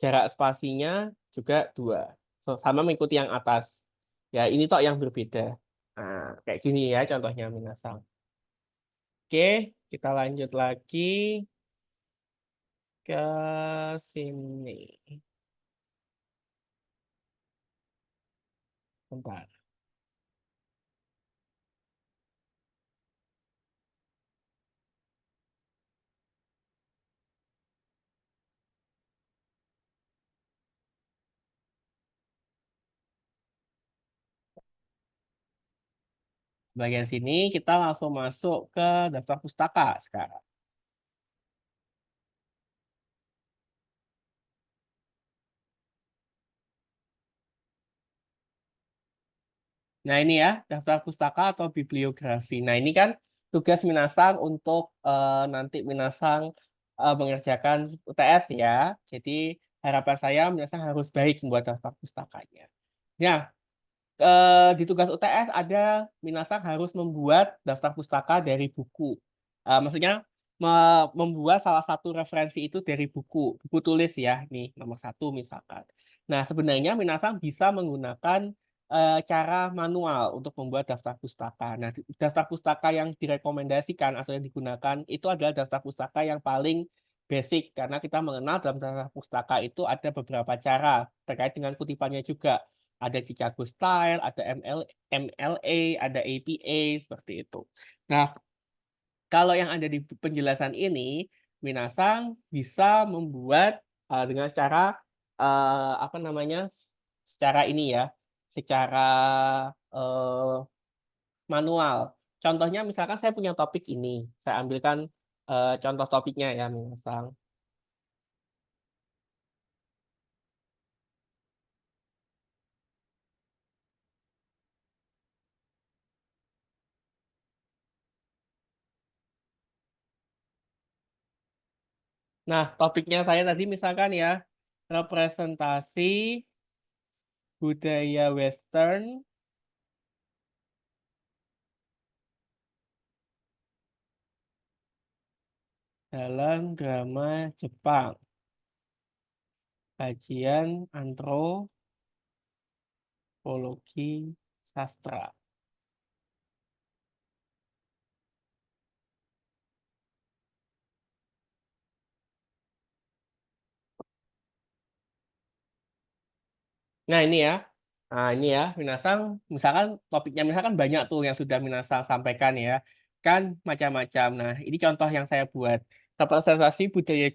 S1: jarak spasinya juga 2. Sama mengikuti yang atas. Ya, ini tok yang berbeda. Nah, kayak gini ya contohnya Minasang. Oke, kita lanjut lagi ke sini. Bentar. Bagian sini kita langsung masuk ke daftar pustaka sekarang. Nah ini ya, daftar pustaka atau bibliografi. Nah ini kan tugas Minasang untuk nanti Minasang mengerjakan UTS ya. Jadi harapan saya Minasang harus baik membuat daftar pustakanya. Nah, di tugas UTS ada Minasang harus membuat daftar pustaka dari buku. Maksudnya membuat salah satu referensi itu dari buku tulis ya, nih nomor 1 misalkan. Nah sebenarnya Minasang bisa menggunakan cara manual untuk membuat daftar pustaka. Nah daftar pustaka yang direkomendasikan atau yang digunakan itu adalah daftar pustaka yang paling basic karena kita mengenal dalam daftar pustaka itu ada beberapa cara terkait dengan kutipannya juga ada Chicago Style, ada MLA, ada APA, seperti itu. Nah, kalau yang ada di penjelasan ini, Minasang bisa membuat dengan cara apa namanya, secara ini ya, secara uh, manual. Contohnya misalkan saya punya topik ini, saya ambilkan contoh topiknya ya, Minasang. Nah, topiknya saya tadi misalkan ya, representasi budaya Western dalam drama Jepang, kajian antropologi sastra. Nah, ini ya, Minasang, misalkan topiknya misalkan banyak tuh yang sudah Minasang sampaikan ya. Kan macam-macam. Nah, ini contoh yang saya buat. Representasi budaya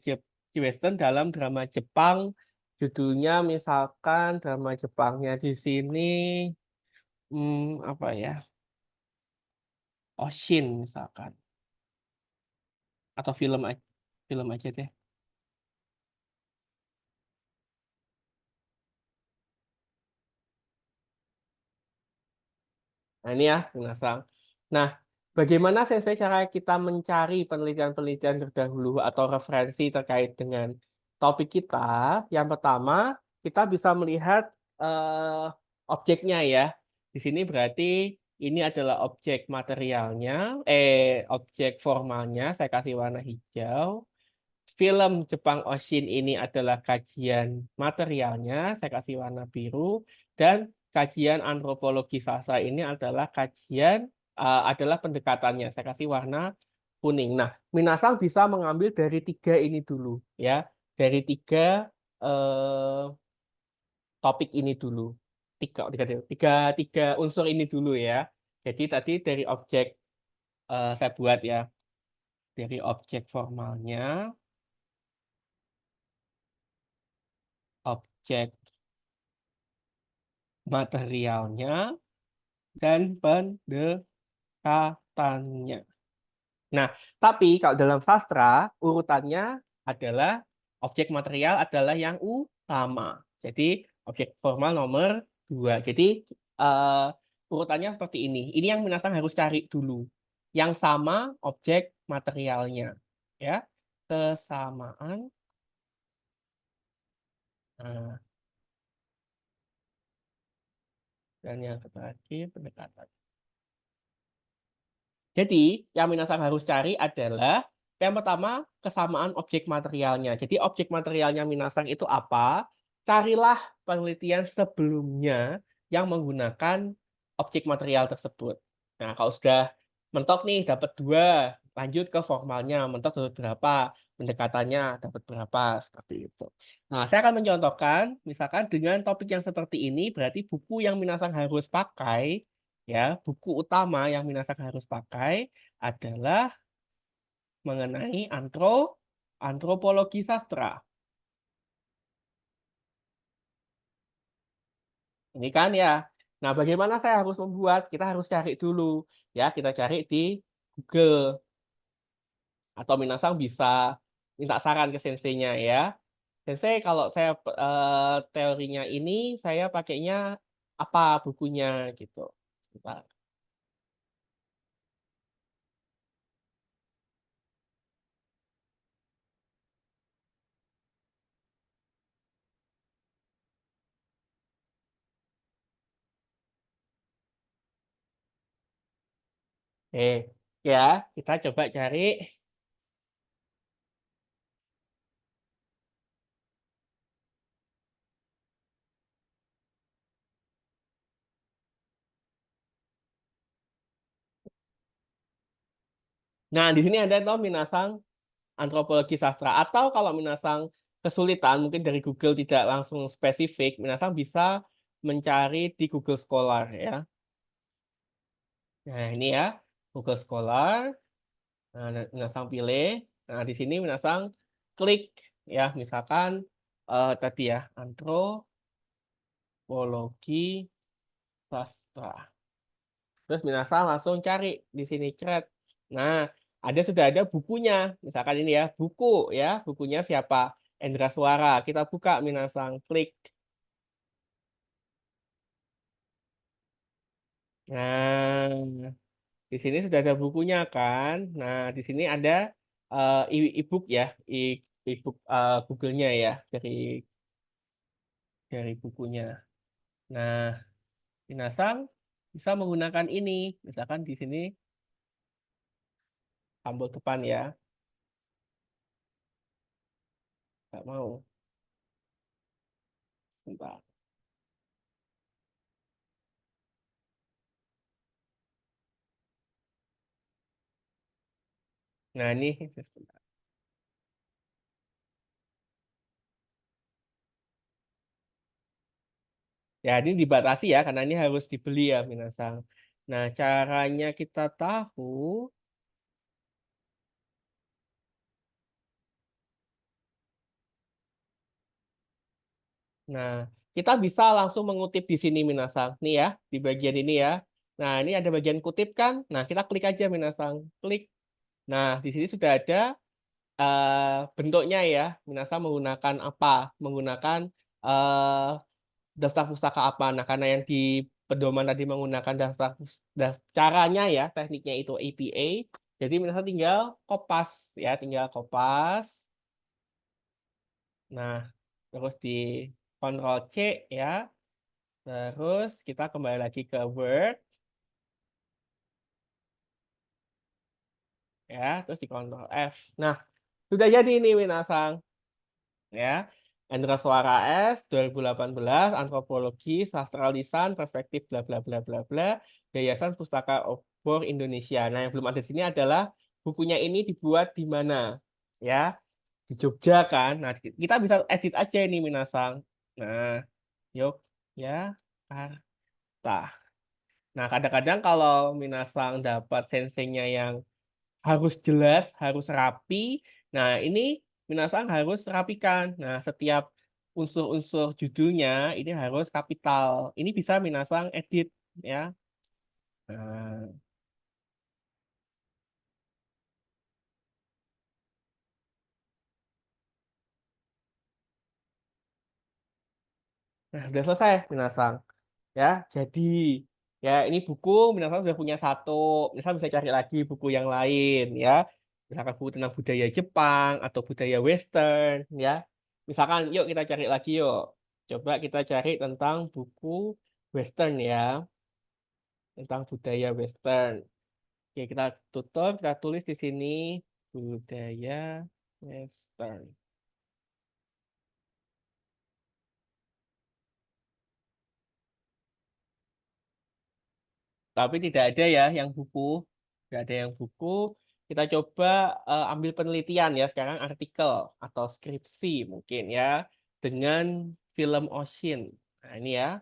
S1: Western dalam drama Jepang. Judulnya misalkan drama Jepangnya di sini apa ya? Oshin misalkan atau film aja deh. Nah, ini ya, Minasang. Nah, bagaimana Sensei cara kita mencari penelitian-penelitian terdahulu atau referensi terkait dengan topik kita? Yang pertama, kita bisa melihat objeknya ya. Di sini berarti ini adalah objek materialnya, objek formalnya, saya kasih warna hijau. Film Jepang Oshin ini adalah kajian materialnya, saya kasih warna biru. Dan kajian antropologi sastra ini adalah kajian adalah pendekatannya. Saya kasih warna kuning. Nah, Minasang bisa mengambil dari tiga ini dulu, ya, dari tiga topik ini dulu, tiga unsur ini dulu ya. Jadi tadi dari objek saya buat ya, dari objek formalnya, objek materialnya, dan pendekatannya. Nah, tapi kalau dalam sastra, urutannya adalah objek material adalah yang utama. Jadi, objek formal nomor 2. Jadi, urutannya seperti ini. Ini yang Minasang harus cari dulu. Yang sama objek materialnya. Ya, kesamaan. Nah, dan yang terakhir pendekatan. Jadi, yang Minasang harus cari adalah yang pertama, kesamaan objek materialnya. Jadi, objek materialnya Minasang itu apa? Carilah penelitian sebelumnya yang menggunakan objek material tersebut. Nah, kalau sudah mentok nih, dapat 2, lanjut ke formalnya, mentok dapat berapa, pendekatannya dapat berapa, seperti itu. Nah, saya akan mencontohkan, misalkan dengan topik yang seperti ini, berarti buku yang Minasang harus pakai ya, buku utama yang Minasang harus pakai adalah mengenai antropologi sastra. Ini kan ya. Nah, bagaimana saya harus membuat? Kita harus cari dulu ya, kita cari di Google atau Minasang bisa minta saran ke senseinya ya. Sensei kalau saya teorinya ini saya pakainya apa bukunya gitu. Sebentar. Oke, ya, kita coba cari. Nah, di sini ada toh Minasang antropologi sastra atau kalau Minasang kesulitan mungkin dari Google tidak langsung spesifik, Minasang bisa mencari di Google Scholar ya. Nah, ini ya, Google Scholar. Nah, Minasang pilih. Nah, di sini Minasang klik ya, misalkan tadi ya, antropologi sastra. Terus Minasang langsung cari di sini cret. Nah, sudah ada bukunya. Misalkan ini ya, buku ya, bukunya siapa? Endra Suara. Kita buka Minasang, klik. Nah, di sini sudah ada bukunya kan. Nah, di sini ada e-book ya, e-book Google-nya ya dari bukunya. Nah, Minasang bisa menggunakan ini. Misalkan di sini tombol depan ya. Nggak mau. Bentar. Nah, ini ya, ini dibatasi ya, karena ini harus dibeli ya, Minasang. Nah, caranya kita tahu, nah, kita bisa langsung mengutip di sini, Minasang. Nih ya, di bagian ini ya. Nah, ini ada bagian kutip kan? Nah, kita klik aja, Minasang. Klik. Nah, di sini sudah ada bentuknya ya. Minasang menggunakan apa? Menggunakan eh, daftar pustaka apa. Nah, karena yang di pedoman tadi menggunakan caranya ya, tekniknya itu APA. Jadi Minasang tinggal kopas ya, tinggal kopas. Nah, terus di Ctrl C ya. Terus kita kembali lagi ke Word ya, terus di Ctrl F. Nah, sudah jadi ini Minasang ya. Endra Suara S 2018 Antropologi Sastra Lisan Perspektif bla bla bla bla bla Yayasan Pustaka Obor Indonesia. Nah, yang belum ada di sini adalah bukunya ini dibuat di mana? Ya, di Jogja kan. Nah, kita bisa edit aja ini Minasang. Nah, yuk ya, Karta. Nah, kadang-kadang kalau Minasang dapat senseinya yang harus jelas, harus rapi. Nah, ini Minasang harus rapikan. Nah, setiap unsur-unsur judulnya ini harus kapital. Ini bisa Minasang edit ya. Nah, udah selesai Minasang. Ya, jadi ya ini buku Minasang sudah punya satu. Minasang bisa cari lagi buku yang lain ya. Misalkan buku tentang budaya Jepang atau budaya Western ya. Misalkan yuk kita cari lagi yuk. Coba kita cari tentang buku Western ya, tentang budaya Western. Oke, kita tutup, kita tulis di sini budaya Western. Tapi tidak ada ya yang buku, tidak ada yang buku. Kita coba ambil penelitian ya sekarang artikel atau skripsi mungkin ya dengan film Ocean. Nah ini ya.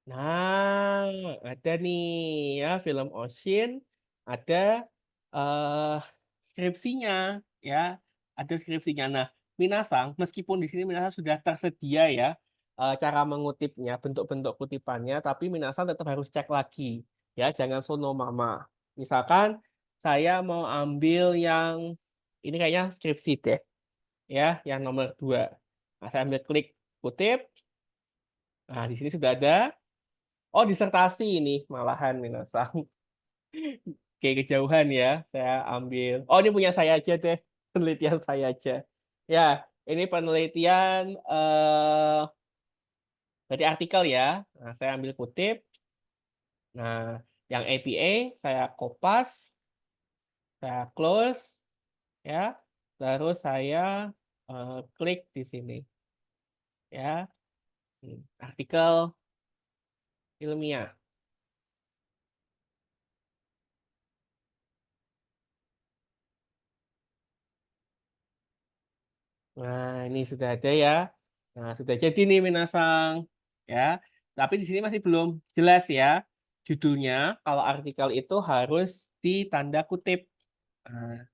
S1: Nah, ada nih ya film Ocean, ada eh skripsinya ya, ada skripsinya. Nah, Minasang, meskipun di sini Minasang sudah tersedia ya cara mengutipnya, bentuk-bentuk kutipannya, tapi Minasang tetap harus cek lagi ya, jangan sono mama. Misalkan saya mau ambil yang ini kayaknya skripsi deh ya, yang nomor 2. Nah, saya ambil klik kutip. Nah, di sini sudah ada. Oh, disertasi ini malahan Minasang. Kayak kejauhan ya. Saya ambil. Oh, ini punya saya aja deh. Penelitian saya aja. Ya, ini penelitian dari artikel ya. Nah, saya ambil kutip. Nah, yang APA saya kopas, saya close ya. Terus saya klik di sini ya. Artikel ilmiah. Nah, ini sudah ada ya. Nah, sudah jadi nih Minasang. Ya. Tapi di sini masih belum jelas ya. Judulnya, kalau artikel itu harus ditanda kutip. Nah,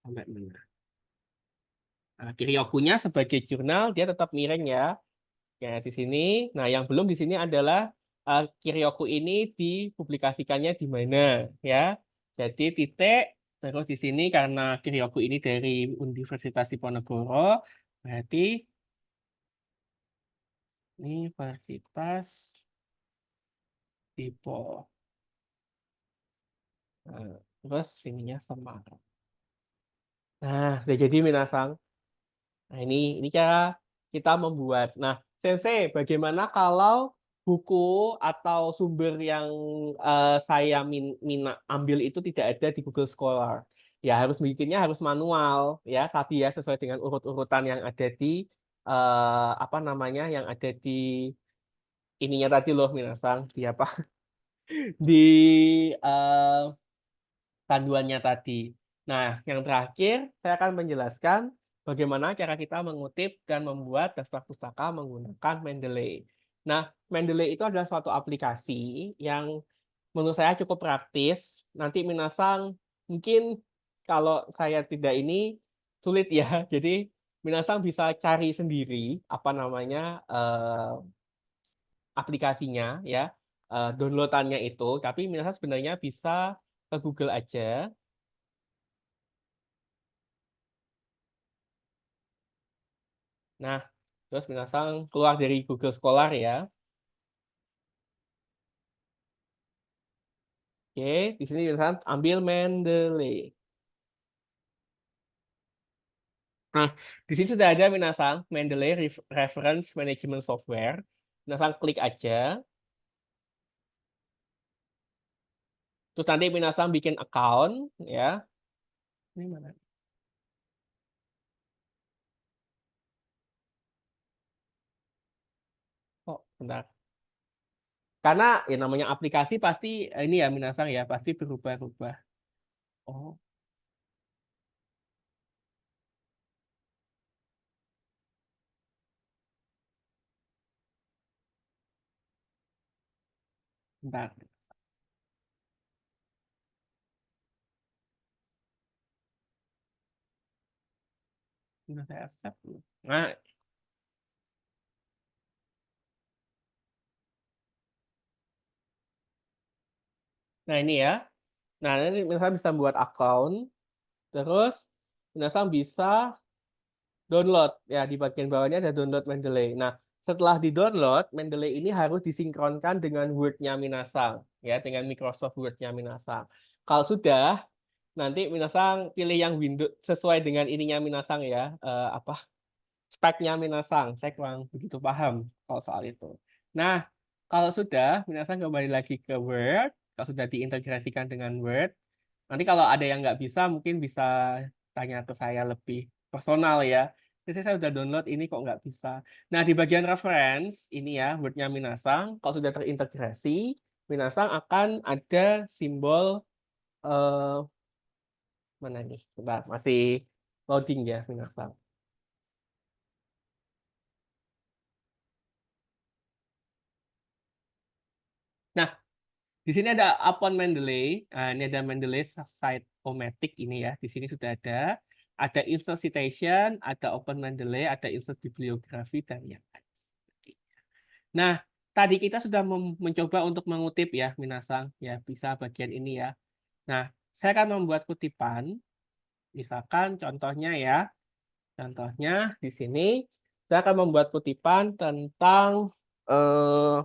S1: sampai mana? Nah, Kiryokunya sebagai jurnal dia tetap miring ya. Ya, di sini. Nah, yang belum di sini adalah Kiryoku ini dipublikasikannya di mana ya. Jadi titik terus di sini karena Kiryoku ini dari Universitas Diponegoro, berarti Universitas Dipo. Nah, terus ininya Semarang. Nah, udah jadi Minasang. Nah, ini cara kita membuat. Nah, Sensei, bagaimana kalau buku atau sumber yang saya ambil itu tidak ada di Google Scholar? Ya, harus bikinnya harus manual ya, tadi ya sesuai dengan urut-urutan yang ada di apa namanya, yang ada di ininya tadi loh, Minasang, di apa? Di eh, panduannya tadi. Nah, yang terakhir saya akan menjelaskan bagaimana cara kita mengutip dan membuat daftar pustaka menggunakan Mendeley. Nah, Mendeley itu adalah suatu aplikasi yang menurut saya cukup praktis. Nanti Minasang mungkin kalau saya tidak ini sulit ya. Jadi Minasang bisa cari sendiri apa namanya aplikasinya ya, downloadannya itu. Tapi Minasang sebenarnya bisa ke Google aja. Nah, terus Minasang keluar dari Google Scholar ya. Oke, di sini Minasang ambil Mendeley. Nah, di sini sudah ada Minasang Mendeley Reference Management Software. Minasang klik aja. Terus nanti Minasang bikin account ya. Ini mana? Bentar. Karena ya namanya aplikasi pasti ini ya minasang ya pasti berubah-ubah. Oh, bentar. Udah saya accept belum? Nah ini ya. Nah ini minasang bisa buat account. Terus minasang bisa download. Ya di bagian bawahnya ada download Mendeley. Nah setelah di-download, Mendeley ini harus disinkronkan dengan Word-nya Minasang. Ya dengan Microsoft Word-nya Minasang. Kalau sudah, nanti Minasang pilih yang Windows sesuai dengan ininya Minasang ya. Apa speknya Minasang. Saya kurang begitu paham kalau soal itu. Nah, kalau sudah, Minasang kembali lagi ke Word. Kalau sudah diintegrasikan dengan Word, nanti kalau ada yang nggak bisa, mungkin bisa tanya ke saya lebih personal ya. Jadi saya sudah download ini kok nggak bisa. Nah, di bagian reference, ini ya, Word-nya Minasang, kalau sudah terintegrasi, Minasang akan ada simbol, eh, mana nih? Bentar, masih loading ya, Minasang. Nah, di sini ada upon Mendeley. Nah, ini ada Mendeley site omatic ini ya. Di sini sudah ada. Ada insert citation, ada open Mendeley, ada insert bibliografi dan yang lain. Nah, tadi kita sudah mencoba untuk mengutip ya, Minasang. Ya, bisa bagian ini ya. Nah, saya akan membuat kutipan. Misalkan contohnya ya. Contohnya di sini saya akan membuat kutipan tentang eh,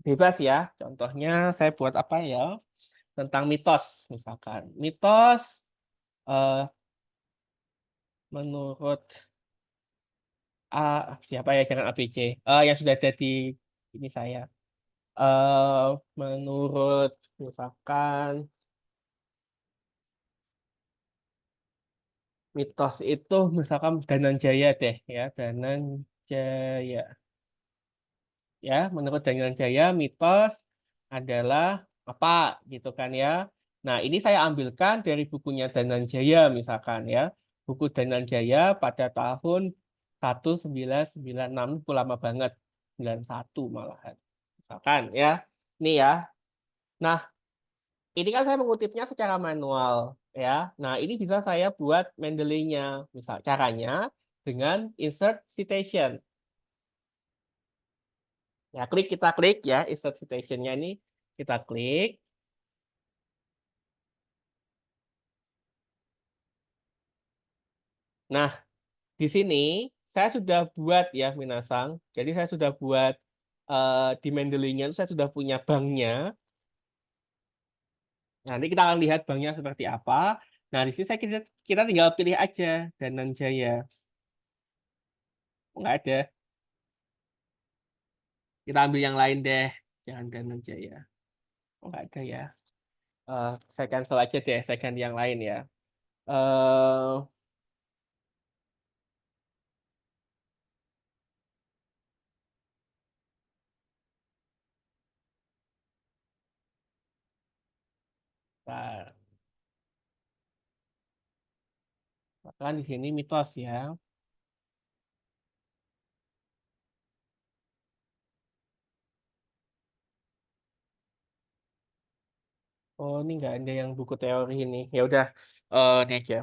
S1: bebas ya. Contohnya saya buat apa ya? Tentang mitos misalkan. Mitos eh, menurut siapa ya jangan ABC. Yang sudah ada di ini saya. Menurut misalkan mitos itu misalkan Dananjaya deh ya, Dananjaya. Ya, menurut Dananjaya mitos adalah apa gitu kan ya. Nah, ini saya ambilkan dari bukunya Dananjaya misalkan ya. Buku Dananjaya pada tahun 1996 itu lama banget. 91 malahan. Misalkan ya. Ini ya. Nah, ini kan saya mengutipnya secara manual ya. Nah, ini bisa saya buat Mendeley-nya. Misal caranya dengan insert citation. Ya, kita klik ya, insert citation-nya ini kita klik. Nah, di sini saya sudah buat ya, Minasang. Jadi saya sudah buat di Mendeley-nya itu saya sudah punya banknya. Nanti kita akan lihat banknya seperti apa. Nah, di sini kita tinggal pilih aja Dananjaya. Oh, nggak ada. Kita ambil yang lain deh. Jangan Dananjaya. Oh, nggak ada ya. Saya cancel aja deh. Saya ganti yang lain ya. eh Nah, kan di sini mitos ya. Oh, ini nggak ada yang buku teori ini. Ya udah, ini aja.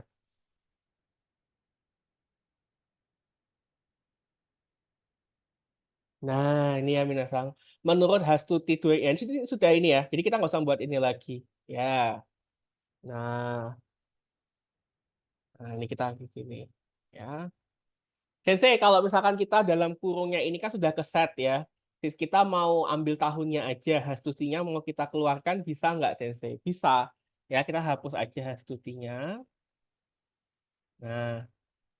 S1: Nah, ini ya Minasang. Menurut Hastuti Dwayne, ini sudah ini ya. Jadi kita nggak usah buat ini lagi. Ya. Nah, ini kita di sini. Ya. Sensei, kalau misalkan kita dalam kurungnya ini kan sudah ke set ya. Kita mau ambil tahunnya aja, Hastutinya mau kita keluarkan bisa nggak Sensei? Bisa. Ya, kita hapus aja Hastutinya. Nah,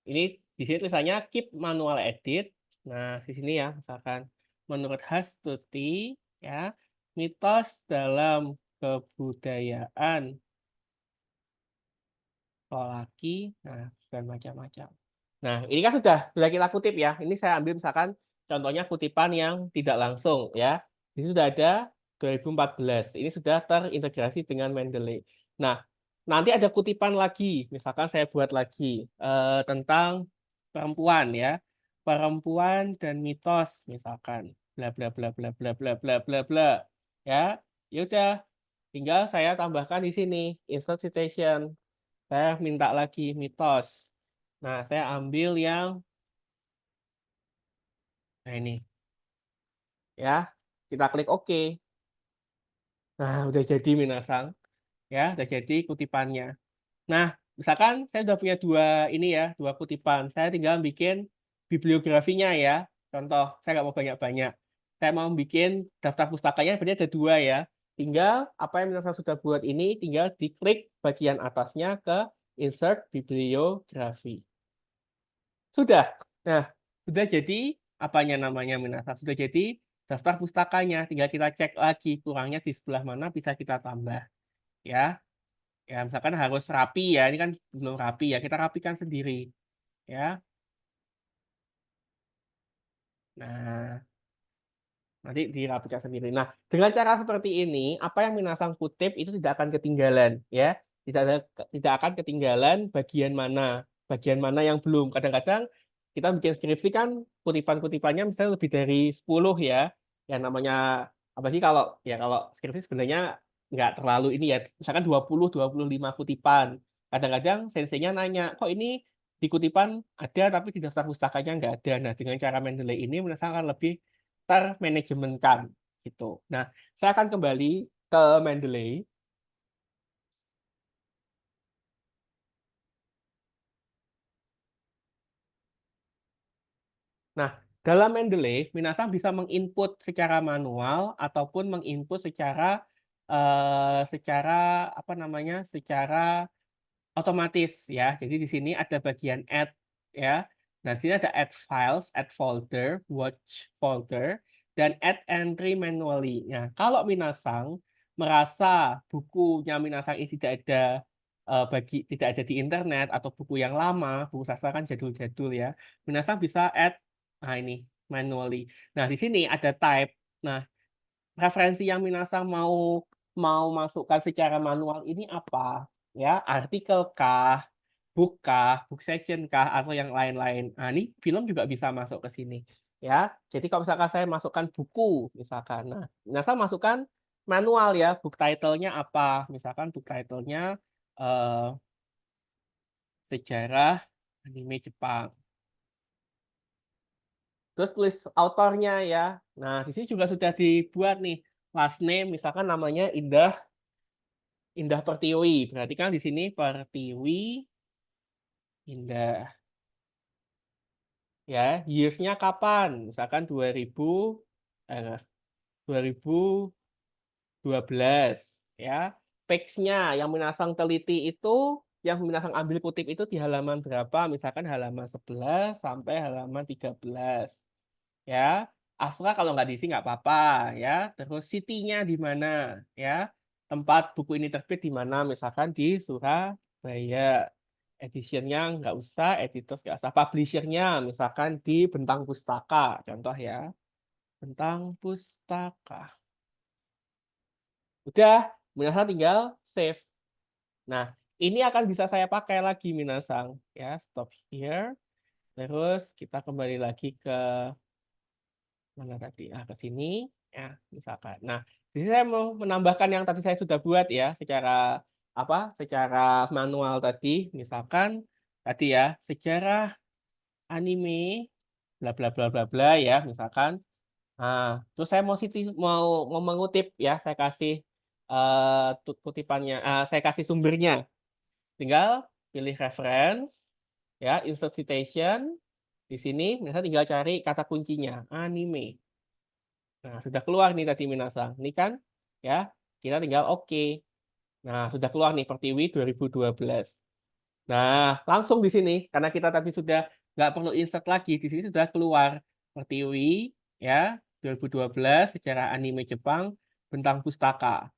S1: ini di sini tulisannya keep manual edit. Nah, di sini ya, misalkan menurut Hastuti ya, mitos dalam kebudayaan Polaki, nah dan macam-macam. Nah, ini kan sudah kita kutip ya. Ini saya ambil misalkan contohnya kutipan yang tidak langsung ya. Di sini sudah ada 2014. Ini sudah terintegrasi dengan Mendeley. Nah, nanti ada kutipan lagi. Misalkan saya buat lagi tentang perempuan ya. Perempuan dan mitos misalkan. Bla bla bla bla bla bla bla bla bla. Ya, yaudah. Tinggal saya tambahkan di sini insert citation. Saya minta lagi mitos. Nah, saya ambil yang nah ini ya. Kita klik OK. Nah, udah jadi minasang ya, udah jadi kutipannya. Nah, misalkan saya udah punya dua kutipan. Saya tinggal bikin bibliografinya ya. Contoh, saya nggak mau banyak-banyak. Saya mau bikin daftar pustakanya, berarti ada dua ya. Tinggal apa yang minasang sudah buat ini, tinggal diklik bagian atasnya ke insert bibliografi. Sudah. Nah, sudah jadi apanya namanya minasang? Sudah jadi daftar pustakanya. Tinggal kita cek lagi kurangnya di sebelah mana bisa kita tambah. Ya, ya misalkan harus rapi ya. Ini kan belum rapi ya. Kita rapikan sendiri. Ya. Nah, nanti dirapikan sendiri. Nah, dengan cara seperti ini, apa yang minasang kutip itu tidak akan ketinggalan, ya. Tidak akan ketinggalan bagian mana yang belum. Kadang-kadang kita bikin skripsi kan kutipan-kutipannya misalnya lebih dari 10 ya. Yang namanya apalagi kalau skripsi sebenarnya nggak terlalu ini ya. Misalkan 20-25 kutipan. Kadang-kadang senseinya nanya, kok ini di kutipan ada tapi di daftar pustakanya nggak ada. Nah, dengan cara Mendeley ini minasang akan lebih termanajemenkan gitu. Nah, saya akan kembali ke Mendeley. Nah, dalam Mendeley, Minasang bisa menginput secara manual ataupun menginput secara apa namanya? Secara otomatis ya. Jadi di sini ada bagian add ya. Nah, di sini ada add files, add folder, watch folder, dan add entry manually. Nah, kalau Minasang merasa bukunya Minasang ini tidak ada di internet atau buku yang lama, buku sastra kan jadul-jadul ya. Minasang bisa add nah ini manually. Nah, di sini ada type. Nah, referensi yang Minasang mau mau masukkan secara manual ini apa? Ya, artikel kah, book kah, book section kah, atau yang lain-lain. Nah, ini film juga bisa masuk ke sini. Ya, jadi kalau misalkan saya masukkan buku, misalkan. Nah, Minasang masukkan manual ya, book title-nya apa? Misalkan book title-nya eh, sejarah anime Jepang. Terus tulis autornya ya. Nah, di sini juga sudah dibuat nih last name, misalkan namanya Indah Pertiwi. Berarti kan di sini Pertiwi Indah. Ya, years-nya kapan? Misalkan 2012 ya. Page-nya yang Minasang teliti itu, yang Minasang ambil kutip itu di halaman berapa? Misalkan halaman 11 sampai halaman 13. Ya, Astra kalau nggak diisi nggak apa-apa ya. Terus city-nya di mana ya? Tempat buku ini terbit di mana? Misalkan di Surabaya. Editionnya nggak usah, editors nggak usah. Publisher-nya misalkan di Bentang Pustaka, contoh ya. Bentang Pustaka. Udah, Minasang tinggal save. Nah, ini akan bisa saya pakai lagi Minasang. Ya, stop here. Terus kita kembali lagi ke mana tadi? Ke sini. Ya, misalkan. Nah, di sini saya mau menambahkan yang tadi saya sudah buat ya, secara apa? Secara manual tadi. Misalkan tadi ya, sejarah anime bla bla bla bla bla ya, misalkan. Nah, terus saya mau mengutip ya, saya kasih kutipannya, saya kasih sumbernya. Tinggal pilih reference, ya, insert citation. Di sini, misalnya tinggal cari kata kuncinya, anime. Nah, sudah keluar nih tadi Minasang. Ini kan, ya, kita tinggal oke. Nah, sudah keluar nih Pertiwi 2012. Nah, langsung di sini, karena kita tadi sudah nggak perlu insert lagi, di sini sudah keluar Pertiwi, ya, 2012, sejarah anime Jepang, Bentang Pustaka.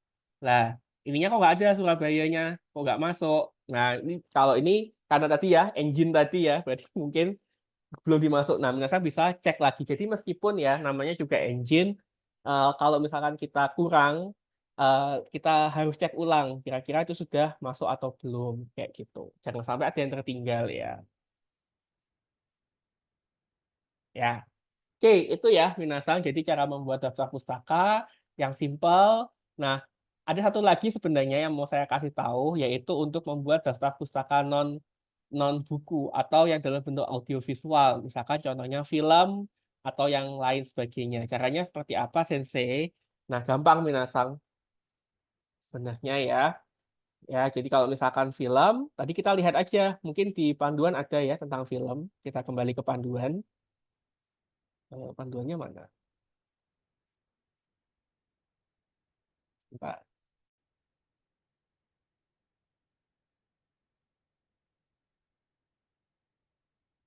S1: Nah, ininya kok nggak ada Surabayanya, kok nggak masuk. Nah, ini kalau ini, karena tadi ya, engine tadi ya, berarti mungkin belum dimasuk. Nah, Minasa bisa cek lagi. Jadi meskipun ya namanya juga engine, kalau misalkan kita kurang, kita harus cek ulang. Kira-kira itu sudah masuk atau belum, kayak gitu. Jangan sampai ada yang tertinggal ya. Ya, oke itu ya Minasang. Jadi cara membuat daftar pustaka yang simple. Nah, ada satu lagi sebenarnya yang mau saya kasih tahu, yaitu untuk membuat daftar pustaka non buku atau yang dalam bentuk audiovisual, misalkan contohnya film atau yang lain sebagainya. Caranya seperti apa, Sensei? Nah, gampang Minasang sebenarnya ya. Ya, jadi kalau misalkan film, tadi kita lihat aja, mungkin di panduan ada ya tentang film. Kita kembali ke panduan. Panduannya mana? Bentar.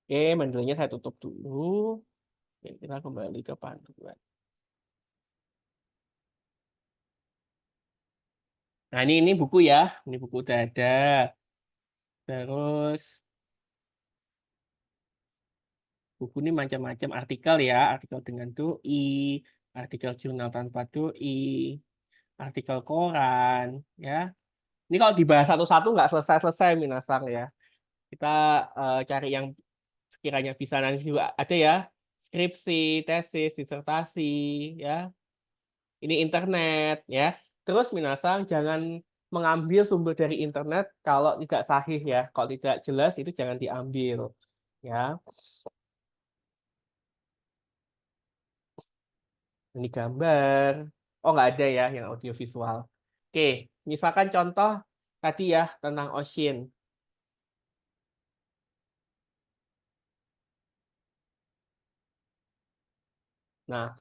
S1: Oke, panduannya saya tutup dulu. Oke, kita kembali ke panduan. Nah, ini buku ya. Ini buku udah ada. Terus buku ini macam-macam artikel ya, artikel dengan doi, artikel jurnal tanpa doi, artikel koran, ya. Ini kalau dibahas satu-satu nggak selesai-selesai Minasang ya. Kita cari yang sekiranya bisa nanti juga ada ya, skripsi, tesis, disertasi, ya. Ini internet, ya. Terus Minasang jangan mengambil sumber dari internet kalau tidak sahih ya, kalau tidak jelas itu jangan diambil, ya. Ini gambar. Oh, nggak ada ya yang audiovisual. Oke, misalkan contoh tadi ya tentang ocean. Nah,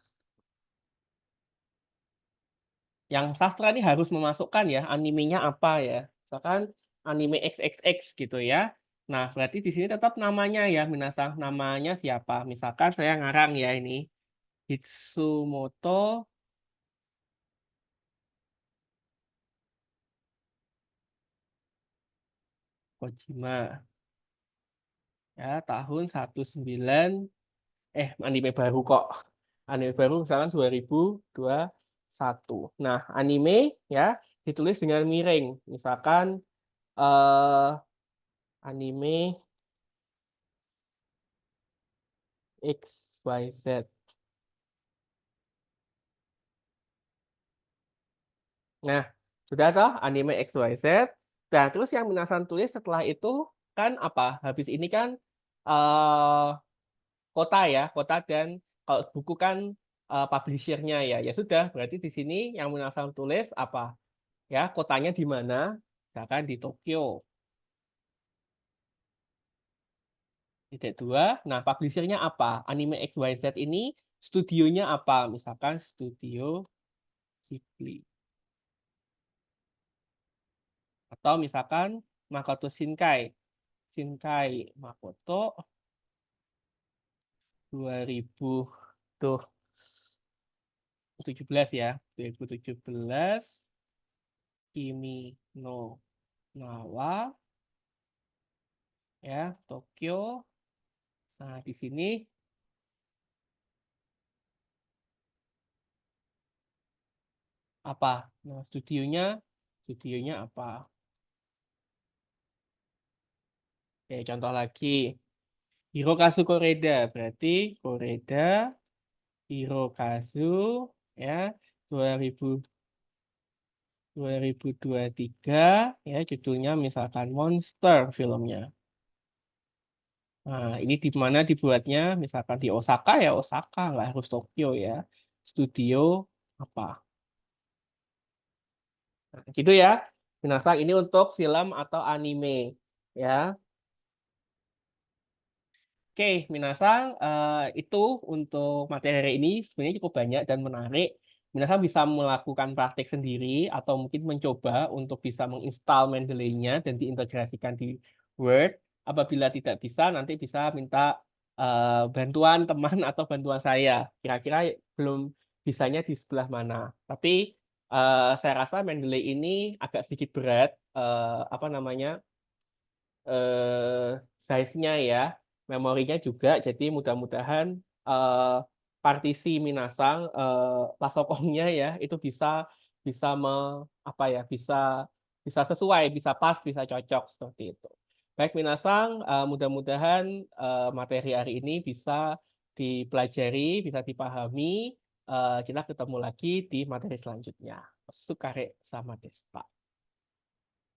S1: yang sastra ini harus memasukkan ya animenya apa ya. Misalkan anime XXX gitu ya. Nah, berarti di sini tetap namanya ya, Minasang. Namanya siapa? Misalkan saya ngarang ya ini. Hitsumoto Kojima. Ya, tahun 19 anime baru kok. Anime baru misalkan 2021. Nah, anime ya ditulis dengan miring. Misalkan eh anime XYZ. Nah, sudah toh anime XYZ. Nah, terus yang Minasan tulis setelah itu kan apa? Habis ini kan eh kota ya, kota dan kalau buku kan publishernya ya. Ya sudah, berarti di sini yang Minasan tulis apa? Ya, kotanya di mana? Misalkan di Tokyo. Titik dua. Nah, publishernya apa? Anime XYZ ini studionya apa? Misalkan Studio Ghibli. Atau misalkan Makoto Shinkai. Shinkai Makoto 2017 ya. 2017 Kimi no Nawa ya, Tokyo. Nah, di sini apa? Nah, studionya apa? Oke, contoh lagi. Hirokazu Koreda, berarti Koreda, Hirokazu, ya, 2000, 2023, ya, judulnya misalkan Monster filmnya. Nah, ini di mana dibuatnya? Misalkan di Osaka ya Osaka, nggak harus Tokyo ya. Studio apa? Nah, gitu ya. Minasan ini untuk film atau anime, ya. Oke, Minasang, itu untuk materi hari ini sebenarnya cukup banyak dan menarik. Minasang bisa melakukan praktik sendiri atau mungkin mencoba untuk bisa menginstal Mendeley-nya dan diintegrasikan di Word. Apabila tidak bisa, nanti bisa minta bantuan teman atau bantuan saya. Kira-kira belum bisanya di sebelah mana. Tapi saya rasa Mendeley ini agak sedikit berat, apa namanya, size-nya ya. memorinya juga. Jadi mudah-mudahan partisi minasang pasokongnya ya itu bisa bisa apa ya bisa sesuai, bisa pas, bisa cocok seperti itu. Baik minasang, mudah-mudahan materi hari ini bisa dipelajari, bisa dipahami. Kita ketemu lagi di materi selanjutnya. Sukare sama Desta.